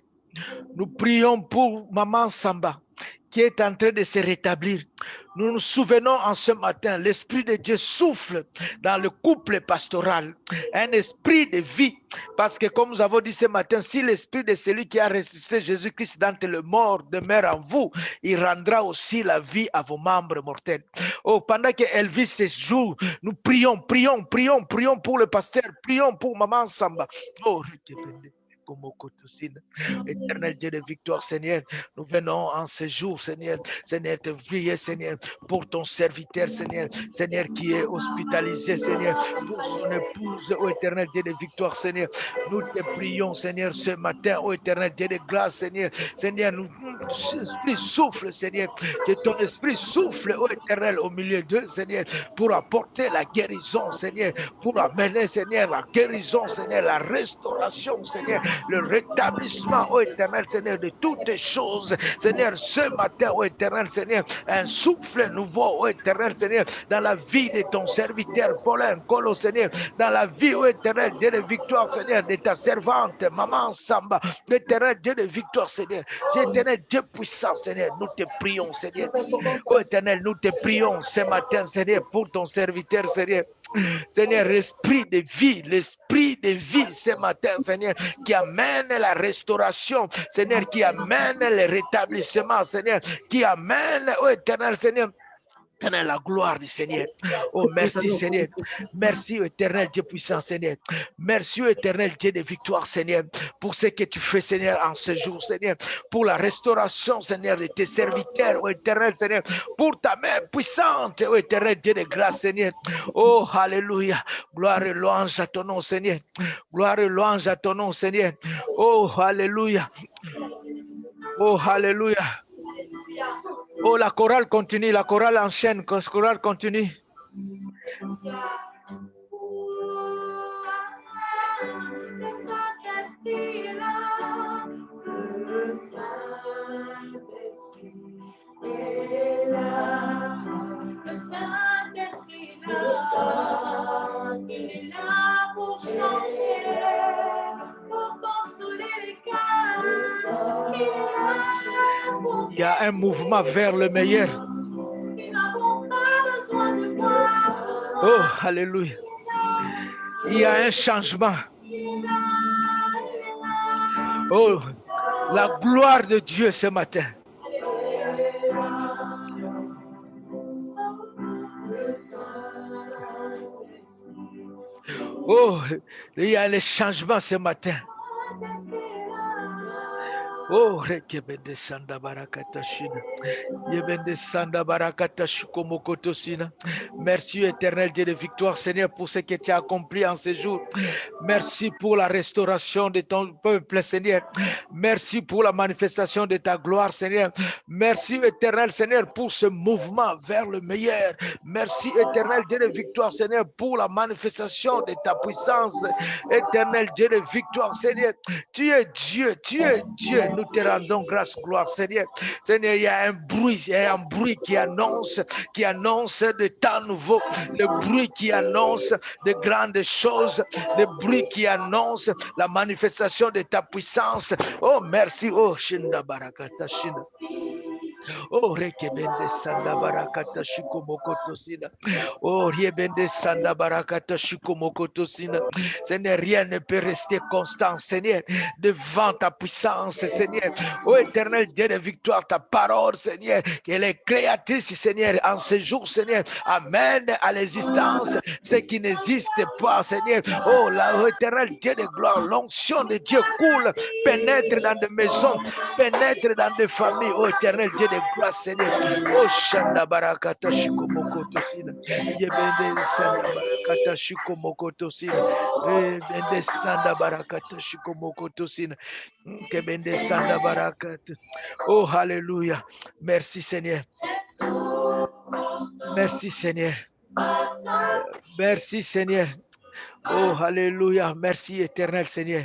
Nous prions pour Maman Samba qui est en train de se rétablir. Nous nous souvenons en ce matin, l'Esprit de Dieu souffle dans le couple pastoral, un esprit de vie. Parce que comme nous avons dit ce matin, si l'Esprit de celui qui a ressuscité Jésus-Christ d'entre les morts demeure en vous, il rendra aussi la vie à vos membres mortels. Oh, pendant que Elvis se joue, nous prions pour le pasteur, prions pour Maman Samba. Oh, Éternel Dieu de victoire, Seigneur, nous venons en ce jour, Seigneur, te prier, Seigneur, pour ton serviteur, Seigneur, qui est hospitalisé, Seigneur, pour son épouse, ô éternel Dieu de victoire, Seigneur, nous te prions, Seigneur, ce matin, ô éternel Dieu de grâce, Seigneur, nous, esprit souffle, Seigneur, que ton esprit souffle, ô éternel, au milieu d'eux, Seigneur, pour apporter la guérison, Seigneur, pour amener, Seigneur, la guérison, Seigneur, la restauration, Seigneur, le rétablissement, ô éternel, Seigneur, de toutes les choses, Seigneur, ce matin, ô éternel, Seigneur, un souffle nouveau, ô éternel, Seigneur, dans la vie de ton serviteur, Paulin Colo, Seigneur, dans la vie, ô éternel, Dieu de victoire, Seigneur, de ta servante, Maman Samba, éternel, Dieu de victoire, Seigneur, éternel, Dieu puissant, Seigneur, nous te prions, Seigneur, ô éternel, nous te prions ce matin, Seigneur, pour ton serviteur, Seigneur. Seigneur, l'esprit de vie ce matin, Seigneur, qui amène la restauration, Seigneur, qui amène le rétablissement, Seigneur, qui amène, ô éternel, Seigneur, la gloire du Seigneur. Oh, merci, Seigneur. Merci, éternel Dieu puissant, Seigneur. Merci, éternel Dieu de victoire, Seigneur, pour ce que tu fais, Seigneur, en ce jour, Seigneur, pour la restauration, Seigneur, de tes serviteurs, oh, éternel, Seigneur, pour ta main puissante, oh, éternel Dieu de grâce, Seigneur. Oh, alléluia. Gloire et louange à ton nom, Seigneur. Gloire et louange à ton nom, Seigneur. Oh, alléluia. Oh, alléluia. Oh, la chorale continue, la chorale enchaîne, la chorale continue. Le Saint-Esprit est là, le Saint-Esprit est là, le Saint-Esprit est là, il est là pour changer, pour consoler les cœurs, il est là pour... Il y a un mouvement vers le meilleur. Nous n'avons pas besoin de voir. Oh, alléluia. Il y a un changement. Oh, la gloire de Dieu ce matin. Oh, il y a les changements ce matin. Oh, rekebende sanda barakata shina. Yebende sanda barakata shukomokoto sina. Merci éternel Dieu de victoire, Seigneur, pour ce que tu as accompli en ce jour. Merci pour la restauration de ton peuple, Seigneur. Merci pour la manifestation de ta gloire, Seigneur. Merci éternel, Seigneur, pour ce mouvement vers le meilleur. Merci éternel Dieu de victoire, Seigneur, pour la manifestation de ta puissance. Éternel Dieu de victoire, Seigneur. Tu es Dieu, tu es Dieu. nous te rendons grâce, gloire, Seigneur. Seigneur, il y a un bruit qui annonce de temps nouveau, le bruit qui annonce de grandes choses, le bruit qui annonce la manifestation de ta puissance. Oh, merci, oh, Shinda Barakata Shinda. Oh, rekebende sanda barakata shikomokoto sina. Oh, riebende sanda barakata shikomokoto sina. Seigneur, rien ne peut rester constant, Seigneur, devant ta puissance, Seigneur. Oh, éternel Dieu de victoire, ta parole, Seigneur, qu'elle est créatrice, Seigneur, en ce jour, Seigneur, amène à l'existence ce qui n'existe pas, Seigneur. Oh, l'éternel Dieu de gloire, l'onction de Dieu coule, pénètre dans des maisons, pénètre dans des familles, oh, éternel Dieu de grâce, Seigneur. Oh, Shanda Barakata Shikomokoto Sina. Yebende Sanda Barakata Shikomokoto Sina. Bende Sanda Barakata Shikomokoto Sina. Kebende Sanda Barakata. Oh, Alléluia. Merci, Seigneur. Merci, Seigneur. Merci, Seigneur. Oh, Alléluia. Merci, éternel Seigneur.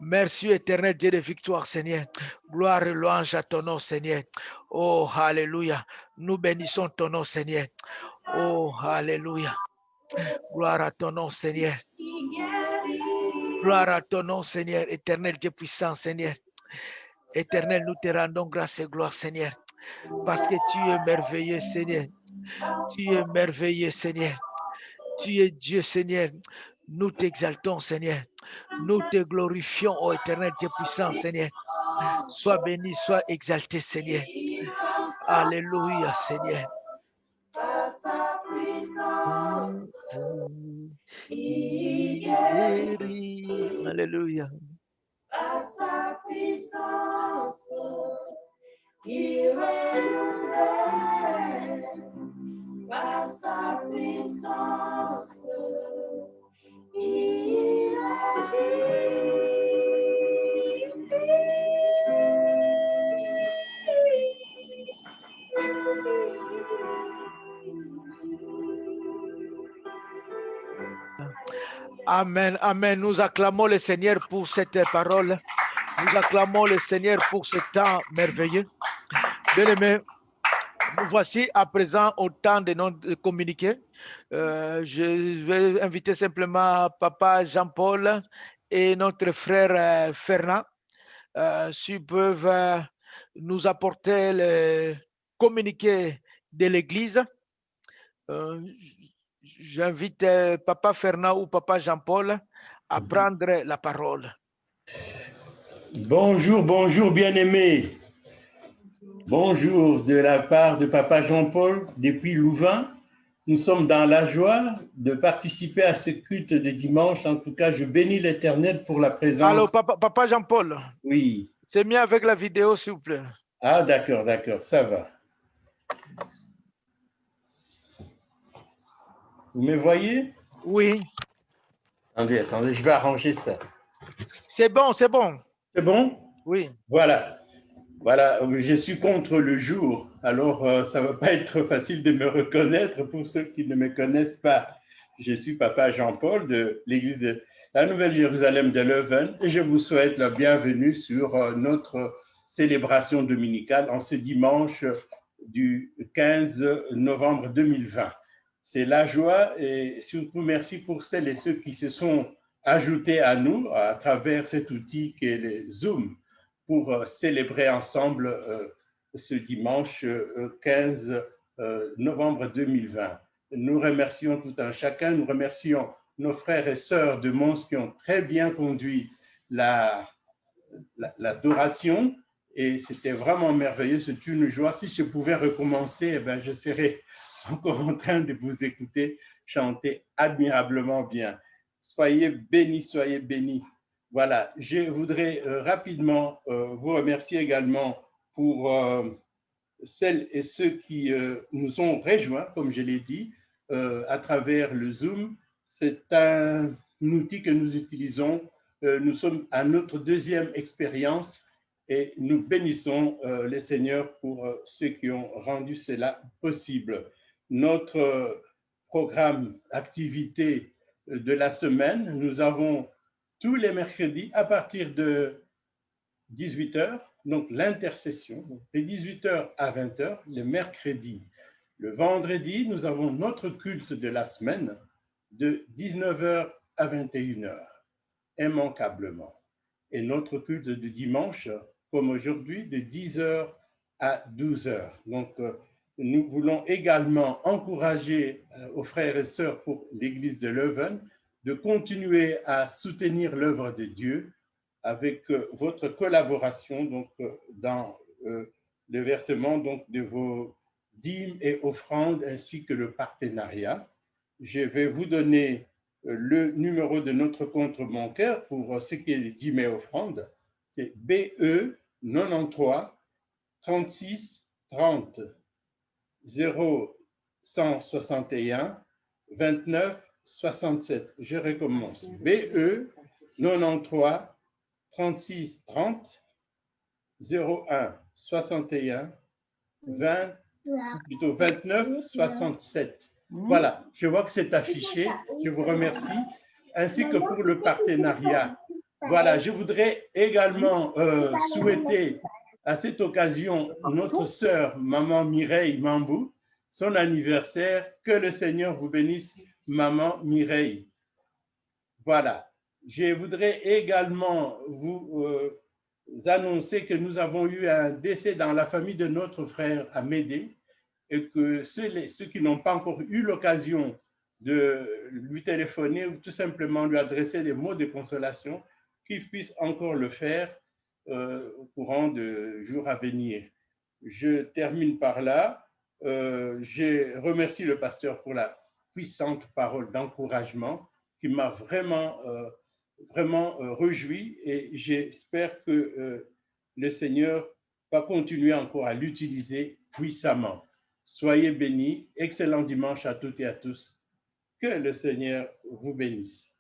Merci, éternel Dieu de victoire, Seigneur. Gloire et louange à ton nom, Seigneur. Oh, Alléluia. Nous bénissons ton nom, Seigneur. Oh, Alléluia. Gloire à ton nom, Seigneur. Gloire à ton nom, Seigneur. Éternel Dieu puissant, Seigneur. Éternel, nous te rendons grâce et gloire, Seigneur. Parce que tu es merveilleux, Seigneur. Tu es merveilleux, Seigneur. Tu es Dieu, Seigneur. Nous t'exaltons, Seigneur. Nous te glorifions, ô éternel Dieu puissant, Seigneur. Sois béni, sois exalté, Seigneur. Alléluia, Seigneur. Alléluia. Par sa puissance, il renouvelle. Par sa puissance, il agit. Amen, amen. Nous acclamons le Seigneur pour cette parole. Nous acclamons le Seigneur pour ce temps merveilleux. Bien-aimés, nous voici à présent au temps de communiquer. Je vais inviter simplement Papa Jean-Paul et notre frère Fernand s'ils peuvent nous apporter le communiqué de l'Église. J'invite Papa Fernand ou Papa Jean-Paul à prendre la parole. Bonjour, bonjour bien-aimés. Bonjour de la part de Papa Jean-Paul depuis Louvain. Nous sommes dans la joie de participer à ce culte de dimanche. En tout cas, je bénis l'Éternel pour la présence. Alors, Papa Jean-Paul. Oui. C'est mieux avec la vidéo, s'il vous plaît. Ah, d'accord, ça va. Vous me voyez? Oui. Attendez, je vais arranger ça. C'est bon, c'est bon. C'est bon? Oui. Voilà, je suis contre le jour, alors ça ne va pas être facile de me reconnaître pour ceux qui ne me connaissent pas. Je suis Papa Jean-Paul de l'église de la Nouvelle-Jérusalem de Leuven et je vous souhaite la bienvenue sur notre célébration dominicale en ce dimanche du 15 novembre 2020. C'est la joie et surtout merci pour celles et ceux qui se sont ajoutés à nous à travers cet outil qu'est le Zoom pour célébrer ensemble ce dimanche 15 novembre 2020. Nous remercions tout un chacun, nous remercions nos frères et sœurs de Mons qui ont très bien conduit l'adoration et c'était vraiment merveilleux, c'est une joie. Si je pouvais recommencer, eh bien, je serais encore en train de vous écouter chanter admirablement bien. Soyez bénis, soyez bénis. Voilà, je voudrais rapidement vous remercier également pour celles et ceux qui nous ont rejoints, comme je l'ai dit, à travers le Zoom. C'est un outil que nous utilisons. Nous sommes à notre deuxième expérience et nous bénissons le Seigneur pour ceux qui ont rendu cela possible. Notre programme activité de la semaine, nous avons tous les mercredis à partir de 18h, donc l'intercession, de 18h à 20h, le mercredi. Le vendredi, nous avons notre culte de la semaine de 19h à 21h, immanquablement. Et notre culte de dimanche, comme aujourd'hui, de 10h à 12h. Donc, nous voulons également encourager aux frères et sœurs pour l'Église de Leuven de continuer à soutenir l'œuvre de Dieu avec votre collaboration donc, dans le versement donc, de vos dîmes et offrandes ainsi que le partenariat. Je vais vous donner le numéro de notre compte bancaire pour ce qui est dîmes et offrandes. C'est BE 93 36 30 0161 29 67. Je recommence. BE 93 36 30 01 61 20 plutôt 29 67. Voilà, je vois que c'est affiché. Je vous remercie. Ainsi que pour le partenariat. Voilà, je voudrais également souhaiter à cette occasion notre sœur, maman Mireille Mambou, son anniversaire. Que le Seigneur vous bénisse, maman Mireille. Voilà, je voudrais également vous annoncer que nous avons eu un décès dans la famille de notre frère Amédée et que ceux qui n'ont pas encore eu l'occasion de lui téléphoner ou tout simplement lui adresser des mots de consolation, qu'ils puissent encore le faire au courant de jours à venir. Je termine par là. Je remercie le pasteur pour la puissante parole d'encouragement qui m'a vraiment réjoui et j'espère que le Seigneur va continuer encore à l'utiliser puissamment. Soyez bénis. Excellent dimanche à toutes et à tous. Que le Seigneur vous bénisse.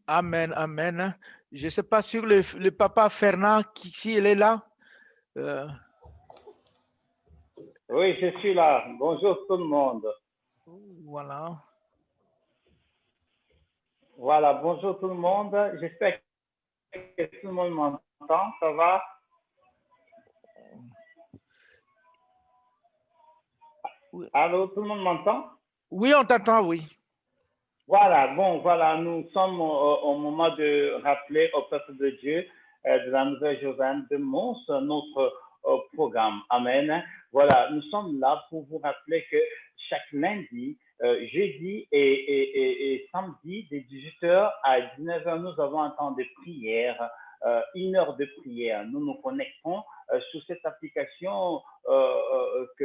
Amen, amen. Je ne sais pas sur le papa Fernand, si il est là. Oui, je suis là. Bonjour tout le monde. Voilà. Voilà, bonjour tout le monde. J'espère que tout le monde m'entend. Ça va? Oui. Allô, tout le monde m'entend? Oui, on t'entend, oui. Voilà, bon, voilà, nous sommes au moment de rappeler au peuple de Dieu de la Nouvelle Jérusalem de Mons, notre programme. Amen. Voilà, nous sommes là pour vous rappeler que chaque lundi, jeudi et samedi, de 18h à 19h, nous avons un temps de prière, 1 heure de prière. Nous nous connectons sur cette application que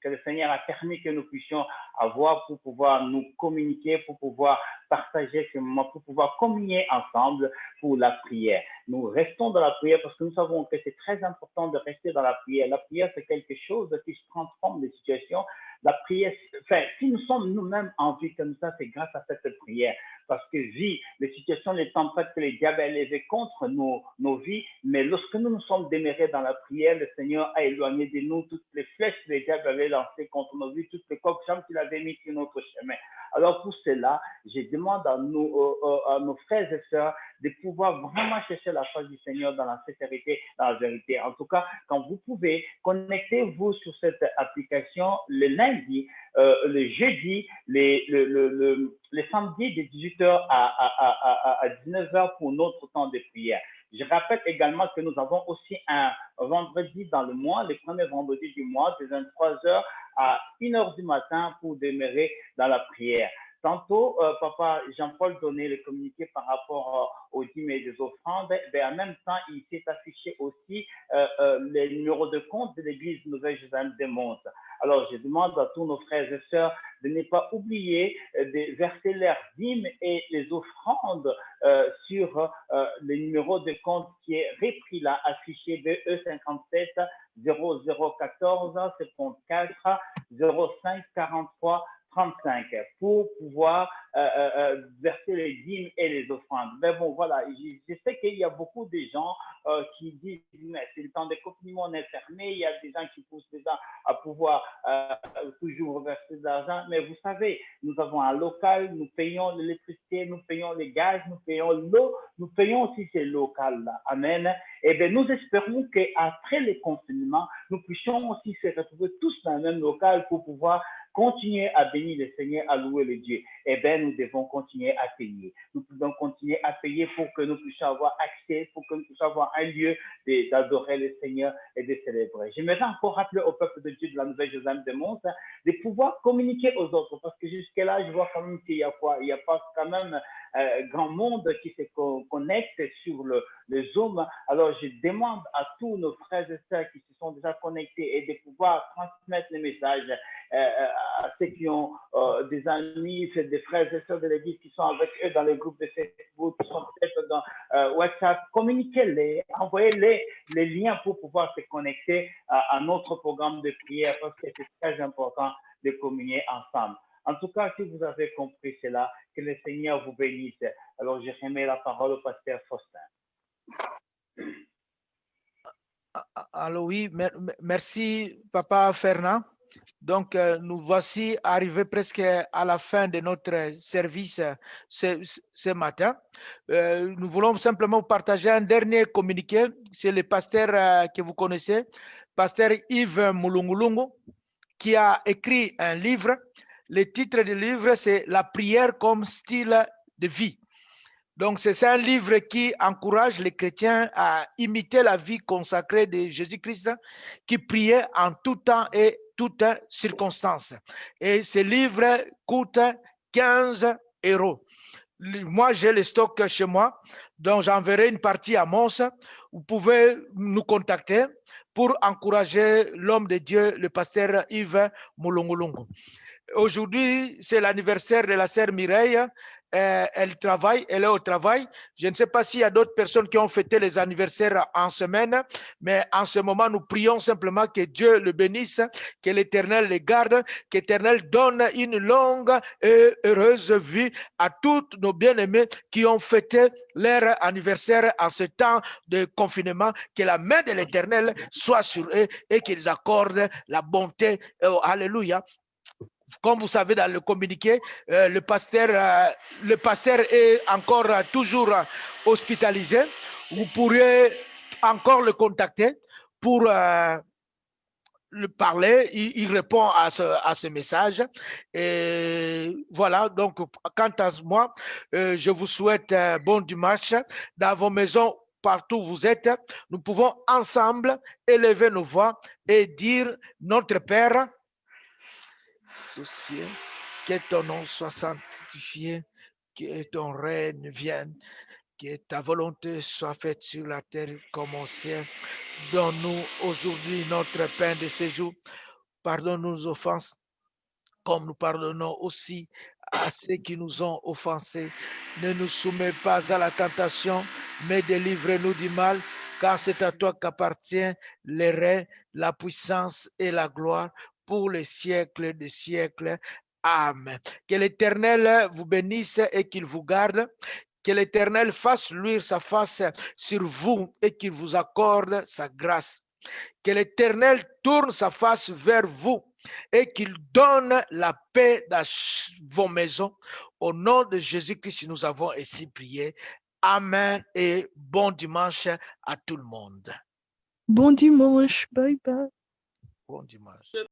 le Seigneur a permis que nous puissions avoir pour pouvoir nous communiquer, pour pouvoir partager ce moment, pour pouvoir communier ensemble pour la prière. Nous restons dans la prière parce que nous savons que c'est très important de rester dans la prière. La prière, c'est quelque chose qui transforme les situations. La prière, enfin, si nous sommes nous-mêmes en vie comme ça, c'est grâce à cette prière. Parce que vie, les situations, les tempêtes que les diables ont élevées contre nos vies, mais lorsque nous nous sommes demeurés dans la prière, le Seigneur a éloigné de nous toutes les flèches que les diables avaient lancées contre nos vies, toutes les coques-chambres qu'il avait mis sur notre chemin. Alors pour cela, je demande à nos frères et sœurs de pouvoir vraiment chercher la face du Seigneur dans la sincérité, dans la vérité. En tout cas, quand vous pouvez, connectez-vous sur cette application le lundi, le jeudi, le samedi de 18h à 19h pour notre temps de prière. Je rappelle également que nous avons aussi un vendredi dans le mois, le premier vendredi du mois, de 23h à 1h du matin pour demeurer dans la prière. Tantôt, Papa Jean-Paul donnait le communiqué par rapport aux dîmes et des offrandes. Mais en même temps, il s'est affiché aussi les numéros de compte de l'Église Nouvelle-Jérusalem de Mons. Alors, je demande à tous nos frères et sœurs de ne pas oublier de verser leurs dîmes et les offrandes sur le numéro de compte qui est repris là, affiché BE 57 0014 74 05 43 35 pour pouvoir verser les dîmes et les offrandes. Mais bon, voilà, je sais qu'il y a beaucoup de gens qui disent, mais c'est le temps de confinement, on est fermé, il y a des gens qui poussent déjà à pouvoir toujours verser de l'argent. Mais vous savez, nous avons un local, nous payons l'électricité, nous payons les gaz, nous payons l'eau, nous payons aussi ces locales-là. Amen. Et bien, nous espérons qu'après le confinement, nous puissions aussi se retrouver tous dans le même local pour pouvoir continuer à bénir le Seigneur, à louer le Dieu. Eh bien, nous devons continuer à payer. Nous devons continuer à payer pour que nous puissions avoir accès, pour que nous puissions avoir un lieu d'adorer le Seigneur et de célébrer. J'aimerais encore rappeler au peuple de Dieu de la Nouvelle-Jérusalem de Mons de pouvoir communiquer aux autres, parce que jusque-là, je vois quand même qu'il y a quoi? Il n'y a pas quand même grand monde qui se connecte sur le Zoom. Alors, je demande à tous nos frères et sœurs qui se sont déjà connectés et de pouvoir transmettre les messages à ceux qui ont des amis, des frères et sœurs de l'Église qui sont avec eux dans les groupes de Facebook, qui sont peut-être dans WhatsApp. Communiquez-les, envoyez-les les liens pour pouvoir se connecter à notre programme de prière, parce que c'est très important de communier ensemble. En tout cas, si vous avez compris cela, que le Seigneur vous bénisse. Alors, je remets la parole au pasteur Faustin. Alors oui, merci Papa Fernand. Donc, nous voici arrivés presque à la fin de notre service ce matin. Nous voulons simplement partager un dernier communiqué. C'est le pasteur que vous connaissez, pasteur Yves Mulungulungu, qui a écrit un livre. Le titre du livre, c'est « La prière comme style de vie ». Donc, c'est un livre qui encourage les chrétiens à imiter la vie consacrée de Jésus-Christ, qui priait en tout temps et toutes circonstances. Et ce livre coûte 15 €. Moi, j'ai le stock chez moi, donc j'enverrai une partie à Mons. Vous pouvez nous contacter pour encourager l'homme de Dieu, le pasteur Yves Mulungulungu. Aujourd'hui, c'est l'anniversaire de la sœur Mireille. Elle est au travail. Je ne sais pas s'il y a d'autres personnes qui ont fêté les anniversaires en semaine, mais en ce moment, nous prions simplement que Dieu le bénisse, que l'Éternel le garde, que l'Éternel donne une longue et heureuse vie à tous nos bien-aimés qui ont fêté leur anniversaire en ce temps de confinement, que la main de l'Éternel soit sur eux et qu'ils accordent la bonté. Alléluia. Comme vous savez dans le communiqué, le pasteur est encore toujours hospitalisé. Vous pourrez encore le contacter pour le parler. Il répond à ce message. Et voilà, donc quant à moi, je vous souhaite un bon dimanche dans vos maisons. Partout où vous êtes, nous pouvons ensemble élever nos voix et dire notre Père, que ton nom soit sanctifié, que ton règne vienne, que ta volonté soit faite sur la terre comme au ciel. Donne-nous aujourd'hui notre pain de ce jour. Pardonne-nous nos offenses, comme nous pardonnons aussi à ceux qui nous ont offensés. Ne nous soumets pas à la tentation, mais délivre-nous du mal, car c'est à toi qu'appartient le règne, la puissance et la gloire pour les siècles des siècles. Amen. Que l'Éternel vous bénisse et qu'il vous garde. Que l'Éternel fasse luire sa face sur vous et qu'il vous accorde sa grâce. Que l'Éternel tourne sa face vers vous et qu'il donne la paix dans vos maisons. Au nom de Jésus-Christ, nous avons ainsi prié. Amen et bon dimanche à tout le monde. Bon dimanche. Bye bye. Bon dimanche.